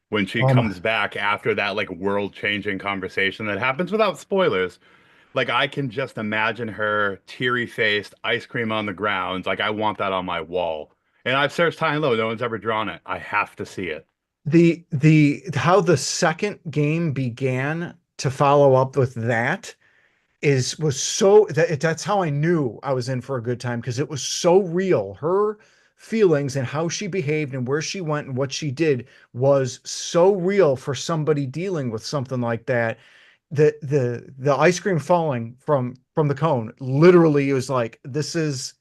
When she oh my, comes back after that like world-changing conversation that happens without spoilers. Like I can just imagine her teary-faced, ice cream on the ground. Like I want that on my wall. And I've searched high and low. No one's ever drawn it. I have to see it. the how the second game began to follow up with that was so that's how I knew I was in for a good time, because it was so real. Her feelings and how she behaved and where she went and what she did was so real for somebody dealing with something like that. The ice cream falling from the cone literally was like, this is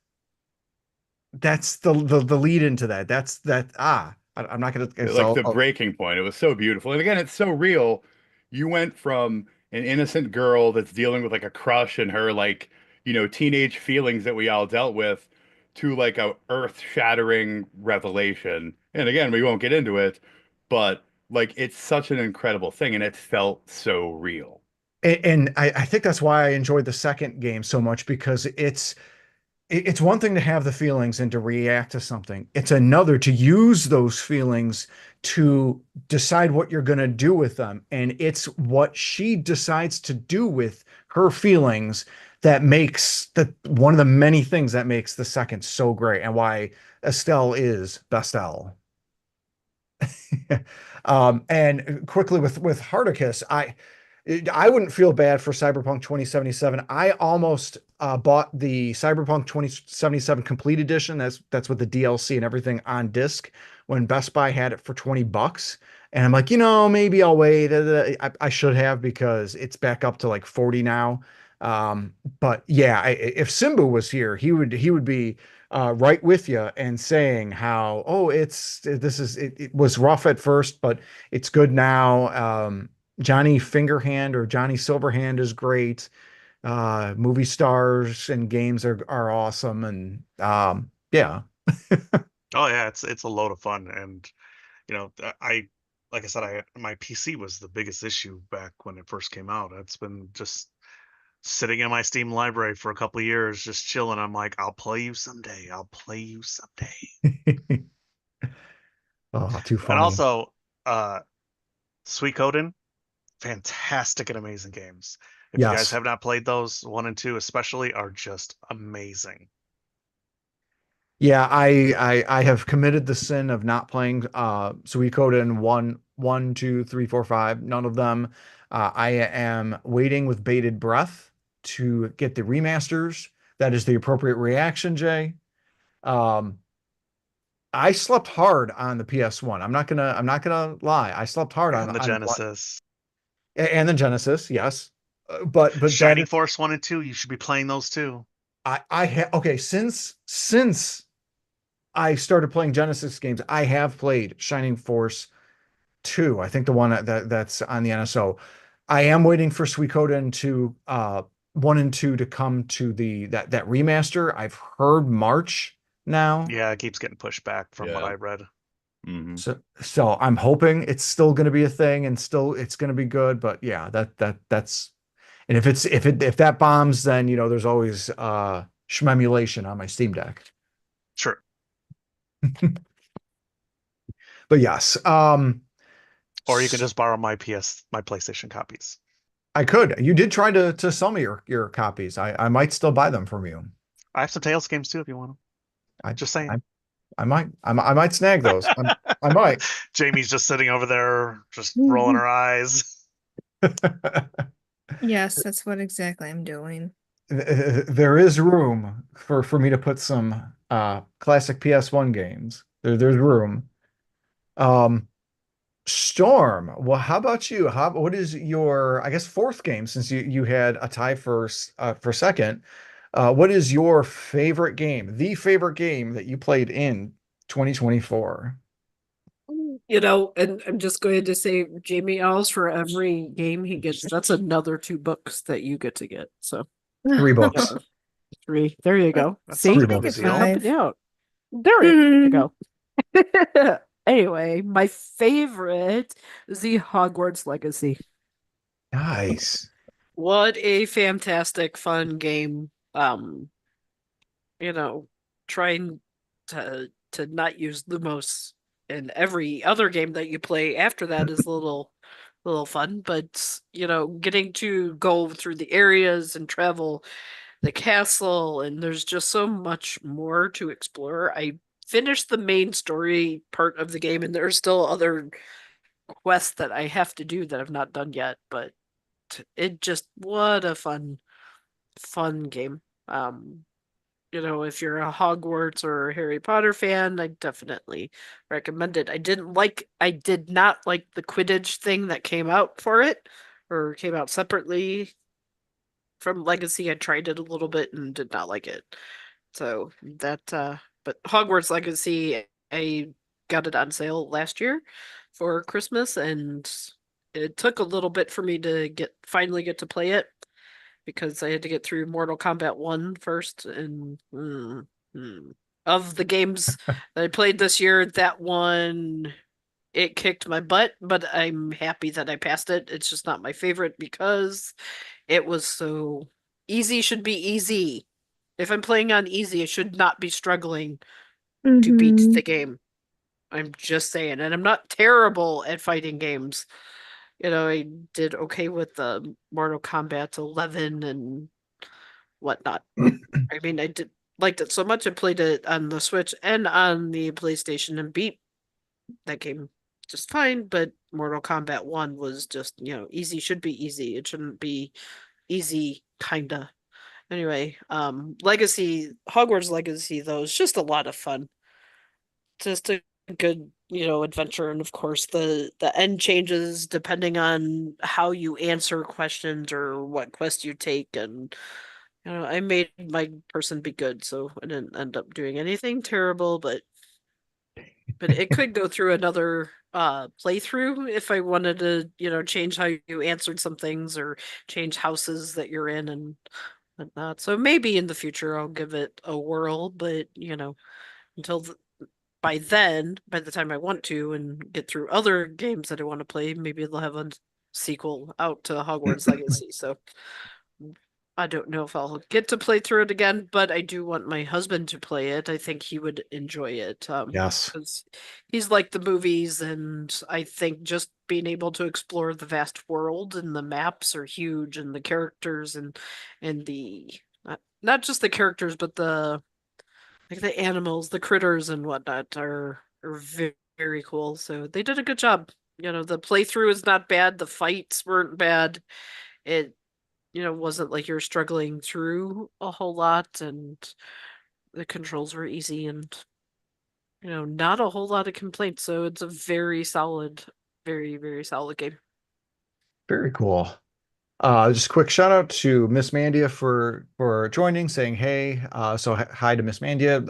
that's the lead into that. That's that I'm not gonna it's Like all the breaking point. It was so beautiful. And again, it's so real. You went from an innocent girl that's dealing with like a crush and her like, teenage feelings that we all dealt with to like a earth-shattering revelation. And again, we won't get into it, but like it's such an incredible thing and it felt so real. and I think that's why I enjoyed the second game so much, because it's one thing to have the feelings and to react to something. It's another to use those feelings to decide what you're going to do with them. And it's what she decides to do with her feelings that makes the one of the many things that makes the second so great, and why Estelle is Bestel. And quickly with Hardicus, I wouldn't feel bad for Cyberpunk 2077. I almost bought the Cyberpunk 2077 Complete Edition. That's with the DLC and everything on disc when Best Buy had it for $20. And I'm like, maybe I'll wait. I should have, because it's back up to like 40 now. But yeah, if Simbu was here, he would be right with you and saying how, oh, it was rough at first, but it's good now. Johnny Fingerhand or Johnny Silverhand is great. Movie stars and games are awesome. And yeah, Oh yeah, it's a load of fun, and I like I said, my PC was the biggest issue back when it first came out. It's been just sitting in my Steam library for a couple of years, just chilling. I'm like, I'll play you someday. I'll play you someday. Oh, too And funny. also, uh, Suikoden, fantastic and amazing games. If you guys Yes. have not played those, 1 and 2 especially, are just amazing. Yeah, I have committed the sin of not playing Suikoden 1, 2, 3, 4, 5, none of them. I am waiting with bated breath to get the remasters. That is the appropriate reaction, Jay. Um, I slept hard on the PS1. I'm not gonna lie. I slept hard And the on one Genesis. and the Genesis, yes. But that Shining is Force 1 and 2, you should be playing those too. I have okay, since I started playing Genesis games, I have played Shining Force 2. I think the one that's on the NSO. I am waiting for Suikoden to 1 and 2 to come to that remaster. I've heard March now. Yeah, it keeps getting pushed back from what Yeah. I read. Mhm. So I'm hoping it's still going to be a thing and still it's going to be good. But yeah, that's and if that bombs, then there's always Shmemulation on my Steam Deck. Sure. But yes, Or you can just borrow my PlayStation copies. I could. You did try to sell me your copies. I might still buy them from you. I have some Tales games too if you want them. I Just saying. I might snag those. I might. Jamie's just sitting over there, just rolling Mhm. her eyes. Yes, that's what exactly I'm doing. There is room for me to put some classic PS1 games. There's room. Um, Storm. Well, how about you? What is your, I guess, fourth game since you had a tie for second? What is your favorite game? The favorite game that you played in 2024? And I'm just going to say Jamie Owls for every game he gets, that's another 2 books that you get to get. So 3 books. 3. There you go. That See? sounds Three like a Make good it books. deal. Helping 5. you out. There you go. Anyway, my favorite is the Hogwarts Legacy. Nice. What a fantastic, fun game. You know, trying to not use Lumos in every other game that you play after that is a little fun, but getting to go through the areas and travel the castle, and there's just so much more to explore. I finished the main story part of the game, and there are still other quests that I have to do that I've not done yet, but it just what a fun game. If you're a Hogwarts or Harry Potter fan, I definitely recommend it. I did not like the Quidditch thing that came out for it, or came out separately from Legacy. I tried it a little bit and did not like it. So but Hogwarts Legacy, I got it on sale last year for Christmas, and it took a little bit for me to finally get to play it because I had to get through Mortal Kombat 1 first, and of the games that I played this year, that one it kicked my butt, but I'm happy that I passed it. It's just not my favorite because it was so easy should be easy. If I'm playing on easy, I should not be struggling to beat Mm-hmm. the game. I'm just saying, and I'm not terrible at fighting games. I did okay with the Mortal Kombat 11 and whatnot. I mean, I did liked it so much I played it on the Switch and on the PlayStation and beat that game just fine, but Mortal Kombat 1 was just, easy should be easy. It shouldn't be easy kinda. Anyway, Hogwarts Legacy though is just a lot of fun. Just a good, adventure, and of course the end changes depending on how you answer questions or what quest you take, and I made my person be good, so I didn't end up doing anything terrible, but it could go through another playthrough if I wanted to, change how you answered some things or change houses that you're in and whatnot. So maybe in the future I'll give it a whirl, but until by then, by the time I want to and get through other games that I want to play, maybe they'll have a sequel out to Hogwarts Legacy. So I don't know if I'll get to play through it again, but I do want my husband to play it. I think he would enjoy it. Yes. Because he's like the movies, and I think just being able to explore the vast world and the maps are huge, and the characters and the not just the characters, but the animals, the critters and whatnot are very, very cool. So they did a good job. The playthrough is not bad. The fights weren't bad. It wasn't like you're struggling through a whole lot, and the controls were easy, and not a whole lot of complaints. So it's a very solid, very, very solid game. Very cool. Just a quick shout out to Miss Mandia for joining, saying hey. So hi to Miss Mandia.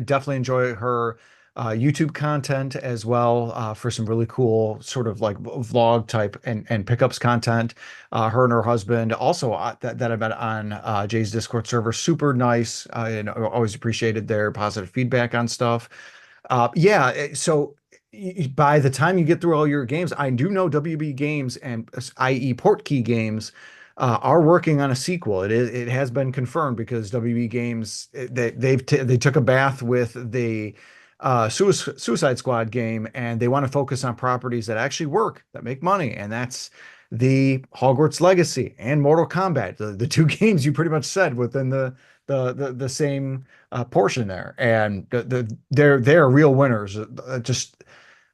Definitely enjoy her YouTube content as well, for some really cool sort of like vlog type and pickups content. Her and her husband also, that I met on Jay's Discord server, super nice, and always appreciated their positive feedback on stuff. So by the time you get through all your games, I do know WB Games and i.e. Portkey Games are working on a sequel. It has been confirmed because WB Games, they took a bath with the Suicide Squad game, and they want to focus on properties that actually work, that make money, and that's the Hogwarts Legacy and Mortal Kombat, the two games you pretty much said within the same portion there, and they're real winners. Just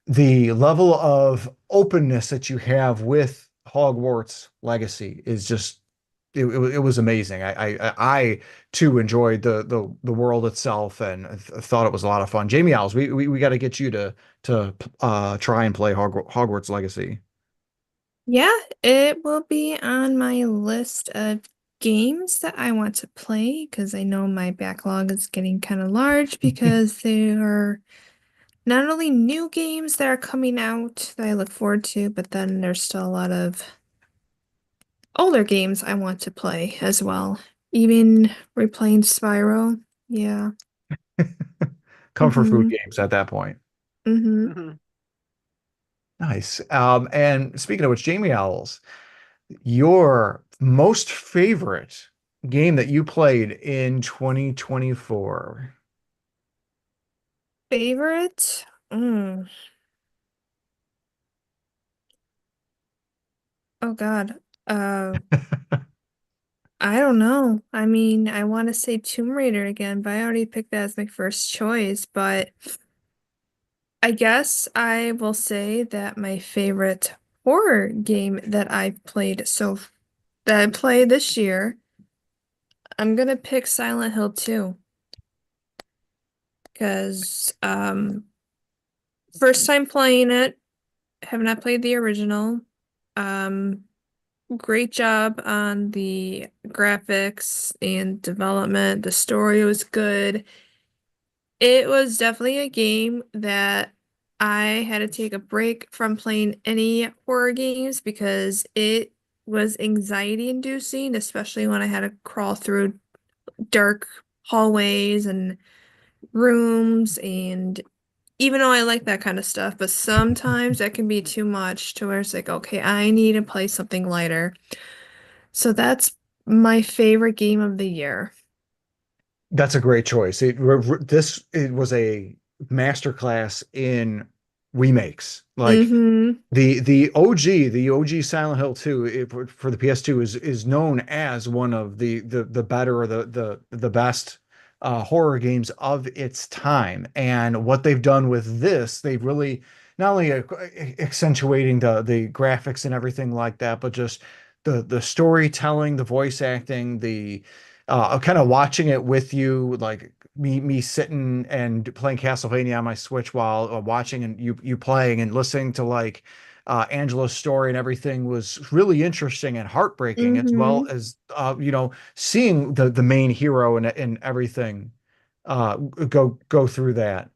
the level of openness that you have with Hogwarts Legacy is just it was amazing. I too enjoyed the world itself and thought it was a lot of fun. Jamie Owls, we got to get you to try and play Hogwarts Legacy. Yeah, it will be on my list of games that I want to play because I know my backlog is getting kind of large because there are not only new games that are coming out that I look forward to, but then there's still a lot of older games I want to play as well. Even replaying Spyro. Yeah. Comfort food Mm-hmm. games at that point. Mm-hmm. Mm-hmm. Nice. And speaking of which, Jamie Owls, your most favorite game that you played in 2024? Favorite? Oh God. Uh, I don't know. I mean, I want to say Tomb Raider again, but I already picked that as my first choice. But I guess I will say that my favorite horror game that I played this year, I'm gonna pick Silent Hill 2 because first time playing it, have not played the original. Um Great job on the graphics and development. The story was good. It was definitely a game that I had to take a break from playing any horror games because it was anxiety inducing, especially when I had to crawl through dark hallways and rooms. And even though I like that kind of stuff, but sometimes that can be too much to where it's like, okay, I need to play something lighter. So that's my favorite game of the year. That's a great choice. It was a masterclass in remakes. Like Mm-hmm. the OG Silent Hill 2, for the PS2, is known as one of the better, or the best horror games of its time. And what they've done with this, they've really not only accentuating the graphics and everything like that, but just the storytelling, the voice acting, the kind of watching it with you, like me sitting and playing Castlevania on my Switch while watching and you playing and listening to like Angela's story and everything was really interesting and heartbreaking, as well Mm-hmm. as seeing the main hero and everything go through that.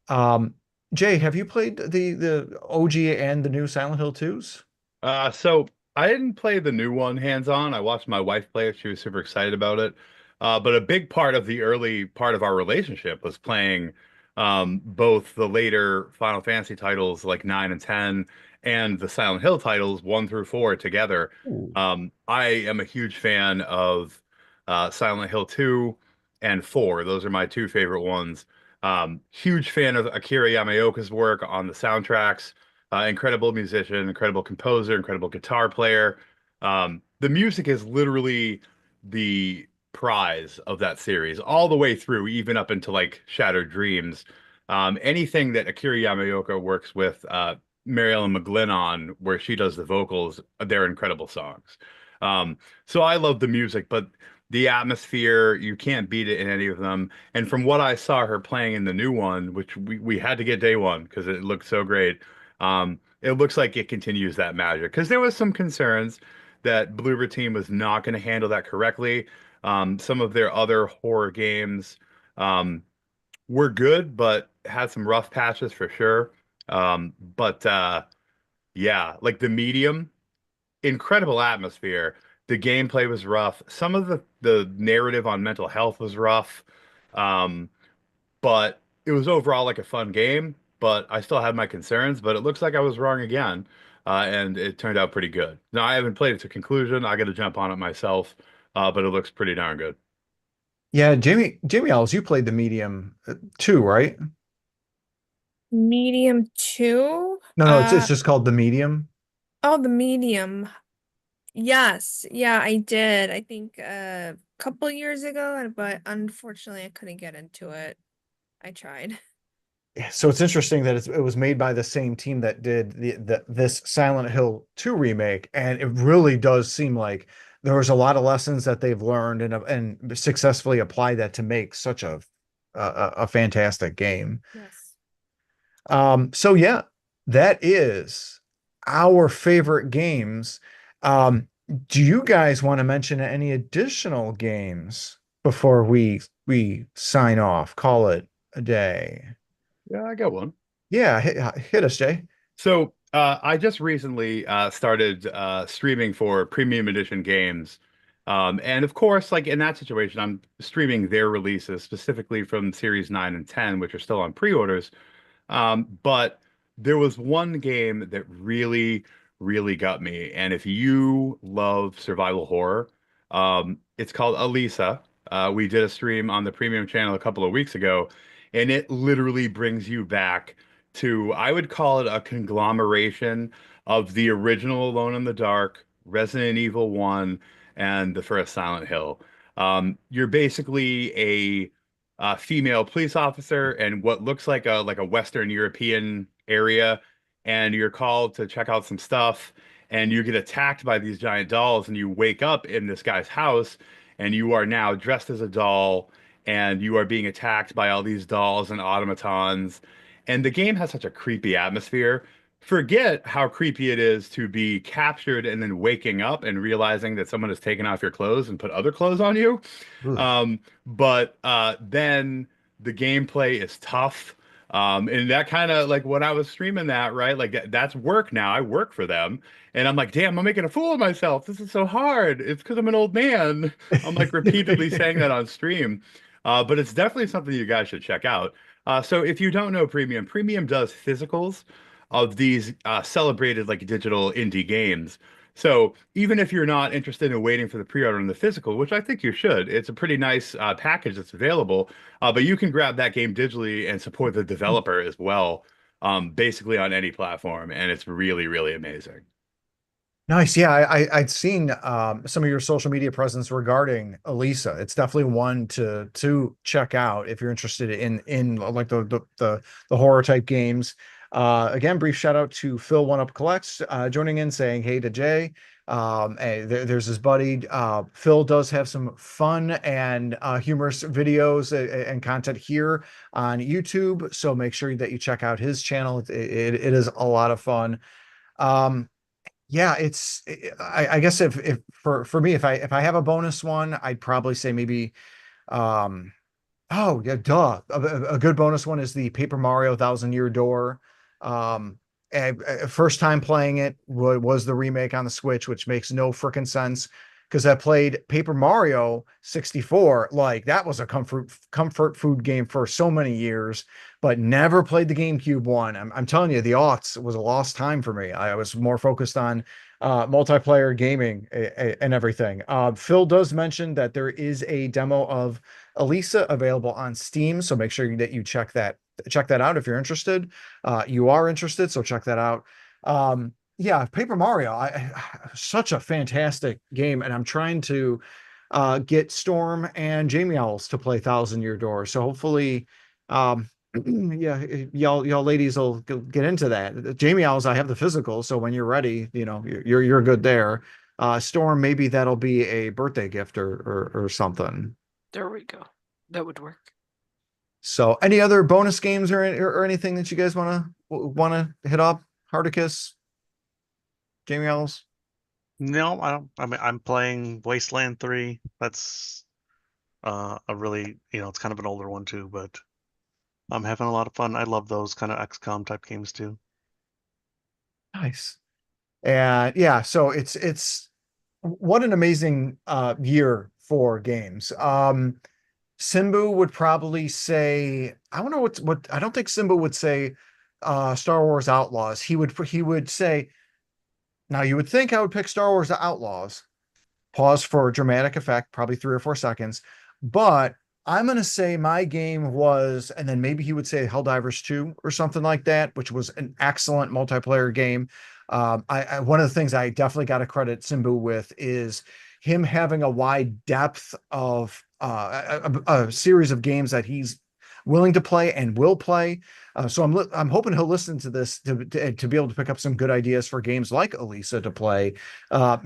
Um, Jay, have you played the OG and the new Silent Hill 2s? So I didn't play the new one hands-on. I watched my wife play it. She was super excited about it. But a big part of the early part of our relationship was playing both the later Final Fantasy titles like 9 and 10 and the Silent Hill titles 1 through 4 together. Ooh. I am a huge fan of Silent Hill 2 and 4. Those are my two favorite ones. Huge fan of Akira Yamaoka's work on the soundtracks. Incredible musician, incredible composer, incredible guitar player. The music is literally the prize of that series all the way through, even up into like Shattered Dreams. Anything that Akira Yamaoka works with Mary Ellen McGlynn on, where she does the vocals, they're incredible songs. So I love the music, but the atmosphere, you can't beat it in any of them. And from what I saw her playing in the new one, which we had to get day one because it looked so great, it looks like it continues that magic. Because there was some concerns that Bloober Team was not going to handle that correctly. Some of their other horror games were good, but had some rough patches for sure. But yeah, like the medium, incredible atmosphere. The gameplay was rough. Some of the narrative on mental health was rough. Um, but it was overall like a fun game. But I still had my concerns, but it looks like I was wrong again. And it turned out pretty good. Now I haven't played it to conclusion. I got to jump on it myself. But it looks pretty darn good. Yeah, Jamie Ellis, you played the medium too, right? Medium 2? No, it's just called the medium. Oh, the medium. Yes. Yeah, I did. I think a couple years ago, but unfortunately I couldn't get into it. I tried. So it's interesting that it was made by the same team that did this Silent Hill 2 remake, and it really does seem like there was a lot of lessons that they've learned and successfully applied that to make such a fantastic game. Yes. So yeah, that is our favorite games. Do you guys want to mention any additional games before we sign off, call it a day? Yeah, I got one. Yeah, hit us, Jay. So I just recently started streaming for premium edition games. And of course, like in that situation, I'm streaming their releases specifically from Series 9 and 10, which are still on pre-orders. But there was one game that really, really got me. And if you love survival horror, it's called Elisa. We did a stream on the premium channel a couple of weeks ago, and it literally brings you back to, I would call it a conglomeration of the original Alone in the Dark, Resident Evil 1, and the first Silent Hill. You're basically a female police officer in what looks like a Western European area, and you're called to check out some stuff, and you get attacked by these giant dolls, and you wake up in this guy's house, and you are now dressed as a doll, and you are being attacked by all these dolls and automatons. And the game has such a creepy atmosphere. Forget how creepy it is to be captured and then waking up and realizing that someone has taken off your clothes and put other clothes on you. Ugh. But then the gameplay is tough. And that kind of like when I was streaming that, right? Like that's work now. I work for them. And I'm like, damn, I'm making a fool of myself. This is so hard. It's because I'm an old man. I'm like repeatedly saying that on stream. But it's definitely something you guys should check out. So if you don't know Premium does physicals of these celebrated like digital indie games. So even if you're not interested in waiting for the pre-order and the physical, which I think you should, it's a pretty nice package that's available. But you can grab that game digitally and support the developer as well, basically on any platform, and it's really, really amazing. Nice. Yeah, I'd seen some of your social media presence regarding Elisa. It's definitely one to check out if you're interested in like the horror type games. Again, brief shout out to Phil One Up Collects joining in saying hey to Jay. There's his buddy. Phil does have some fun and humorous videos and content here on YouTube, so make sure that you check out his channel. It is a lot of fun. Yeah, I guess if for me, if I have a bonus one, I'd probably say maybe oh yeah, duh. A good bonus one is the Paper Mario Thousand Year Door. First time playing it was the remake on the Switch, which makes no freaking sense. because I played Paper Mario 64. Like that was a comfort food game for so many years, but never played the GameCube one. I'm telling you, the aughts was a lost time for me. I was more focused on multiplayer gaming and everything. Phil does mention that there is a demo of Elisa available on Steam, so make sure that you check that out if you're interested. You are interested, so check that out. Yeah, Paper Mario, such a fantastic game, and I'm trying to get Storm and Jamie Owls to play Thousand Year Door. So hopefully, yeah, y'all ladies will get into that. Jamie Owls, I have the physical, so when you're ready, you're good there. Storm, maybe that'll be a birthday gift or something. There we go. That would work. So, any other bonus games or anything that you guys wanna hit up? Hardicus, Jamie Owls? No, I don't. I mean, I'm playing Wasteland 3. That's a really, it's kind of an older one too, but I'm having a lot of fun. I love those kind of XCOM type games too. Nice. And yeah, so it's what an amazing year for games. Simbu would probably say, I don't know what I don't think Simbu would say Star Wars Outlaws. He would say, now you would think I would pick Star Wars Outlaws. Pause for dramatic effect, probably 3 or 4 seconds. But I'm going to say my game was, and then maybe he would say Helldivers 2 or something like that, which was an excellent multiplayer game. One of the things I definitely got to credit Simbu with is him having a wide depth of a series of games that he's willing to play and will play. So I'm hoping he'll listen to this to be able to pick up some good ideas for games like Elisa to play.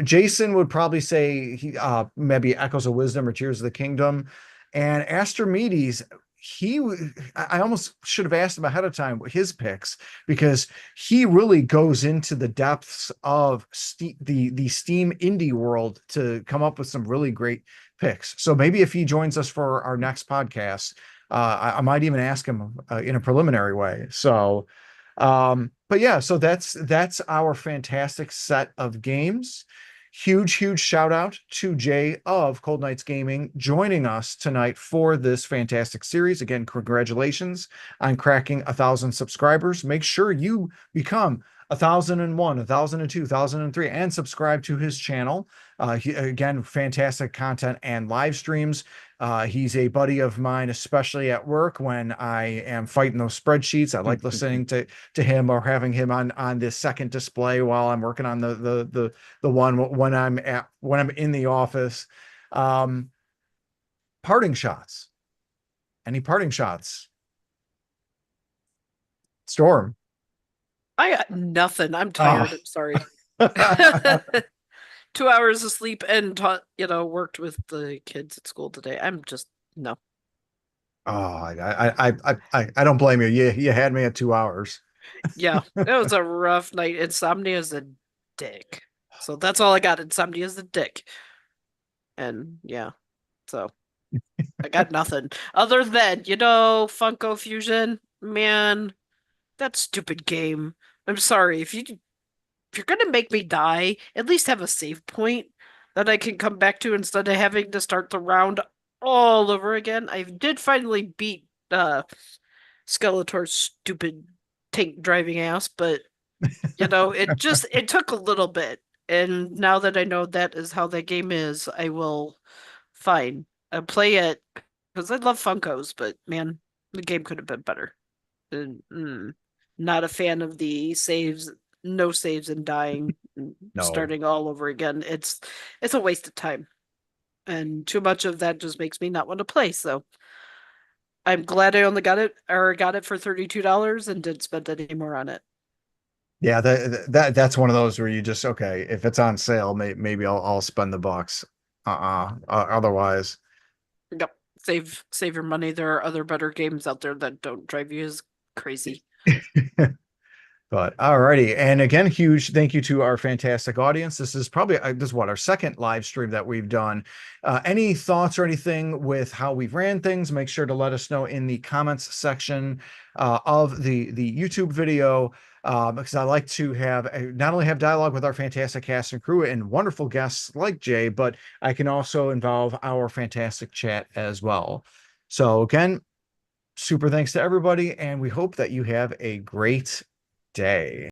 Jason would probably say he maybe Echoes of Wisdom or Tears of the Kingdom, and Astrimedes. I almost should have asked him ahead of time his picks, because he really goes into the depths of the Steam indie world to come up with some really great picks. So maybe if he joins us for our next podcast, I might even ask him in a preliminary way. So, but yeah, so that's our fantastic set of games. Huge shout out to Jay of Cold Knights Gaming joining us tonight for this fantastic series. Again, congratulations on cracking 1,000 subscribers. Make sure you become 1,001, 1,002, 1,003, and subscribe to his channel. Again, fantastic content and live streams. He's a buddy of mine, especially at work when I am fighting those spreadsheets. I like listening to him or having him on this second display while I'm working on the one when I'm in the office. Parting shots. Any parting shots? Storm. I got nothing. I'm tired. I'm sorry. 2 hours of sleep and worked with the kids at school today. I'm just no. Oh, I don't blame you. You had me at 2 hours. Yeah, it was a rough night. Insomnia is a dick. So that's all I got. Insomnia is a dick. And yeah, so I got nothing other than Funko Fusion. Man, that stupid game. I'm sorry if you're gonna make me die, at least have a save point that I can come back to instead of having to start the round all over again. I did finally beat Skeletor's stupid tank driving ass, but it took a little bit. And now that I know that is how that game is, I will play it because I love Funkos, but man, the game could have been better. Not a fan of the saves, no saves and dying, No. starting all over again. It's a waste of time. And too much of that just makes me not want to play. So I'm glad I only got it for $32 and didn't spend any more on it. Yeah, that's one of those where you just, okay, if it's on sale, maybe I'll spend the bucks. Otherwise. Yep. Save your money. There are other better games out there that don't drive you as crazy. But alrighty, and again, huge thank you to our fantastic audience. This is probably this is what our second live stream that we've done. Any thoughts or anything with how we've ran things? Make sure to let us know in the comments section of the YouTube video, because I like to have not only have dialogue with our fantastic cast and crew and wonderful guests like Jay, but I can also involve our fantastic chat as well. So again, super thanks to everybody, and we hope that you have a great day.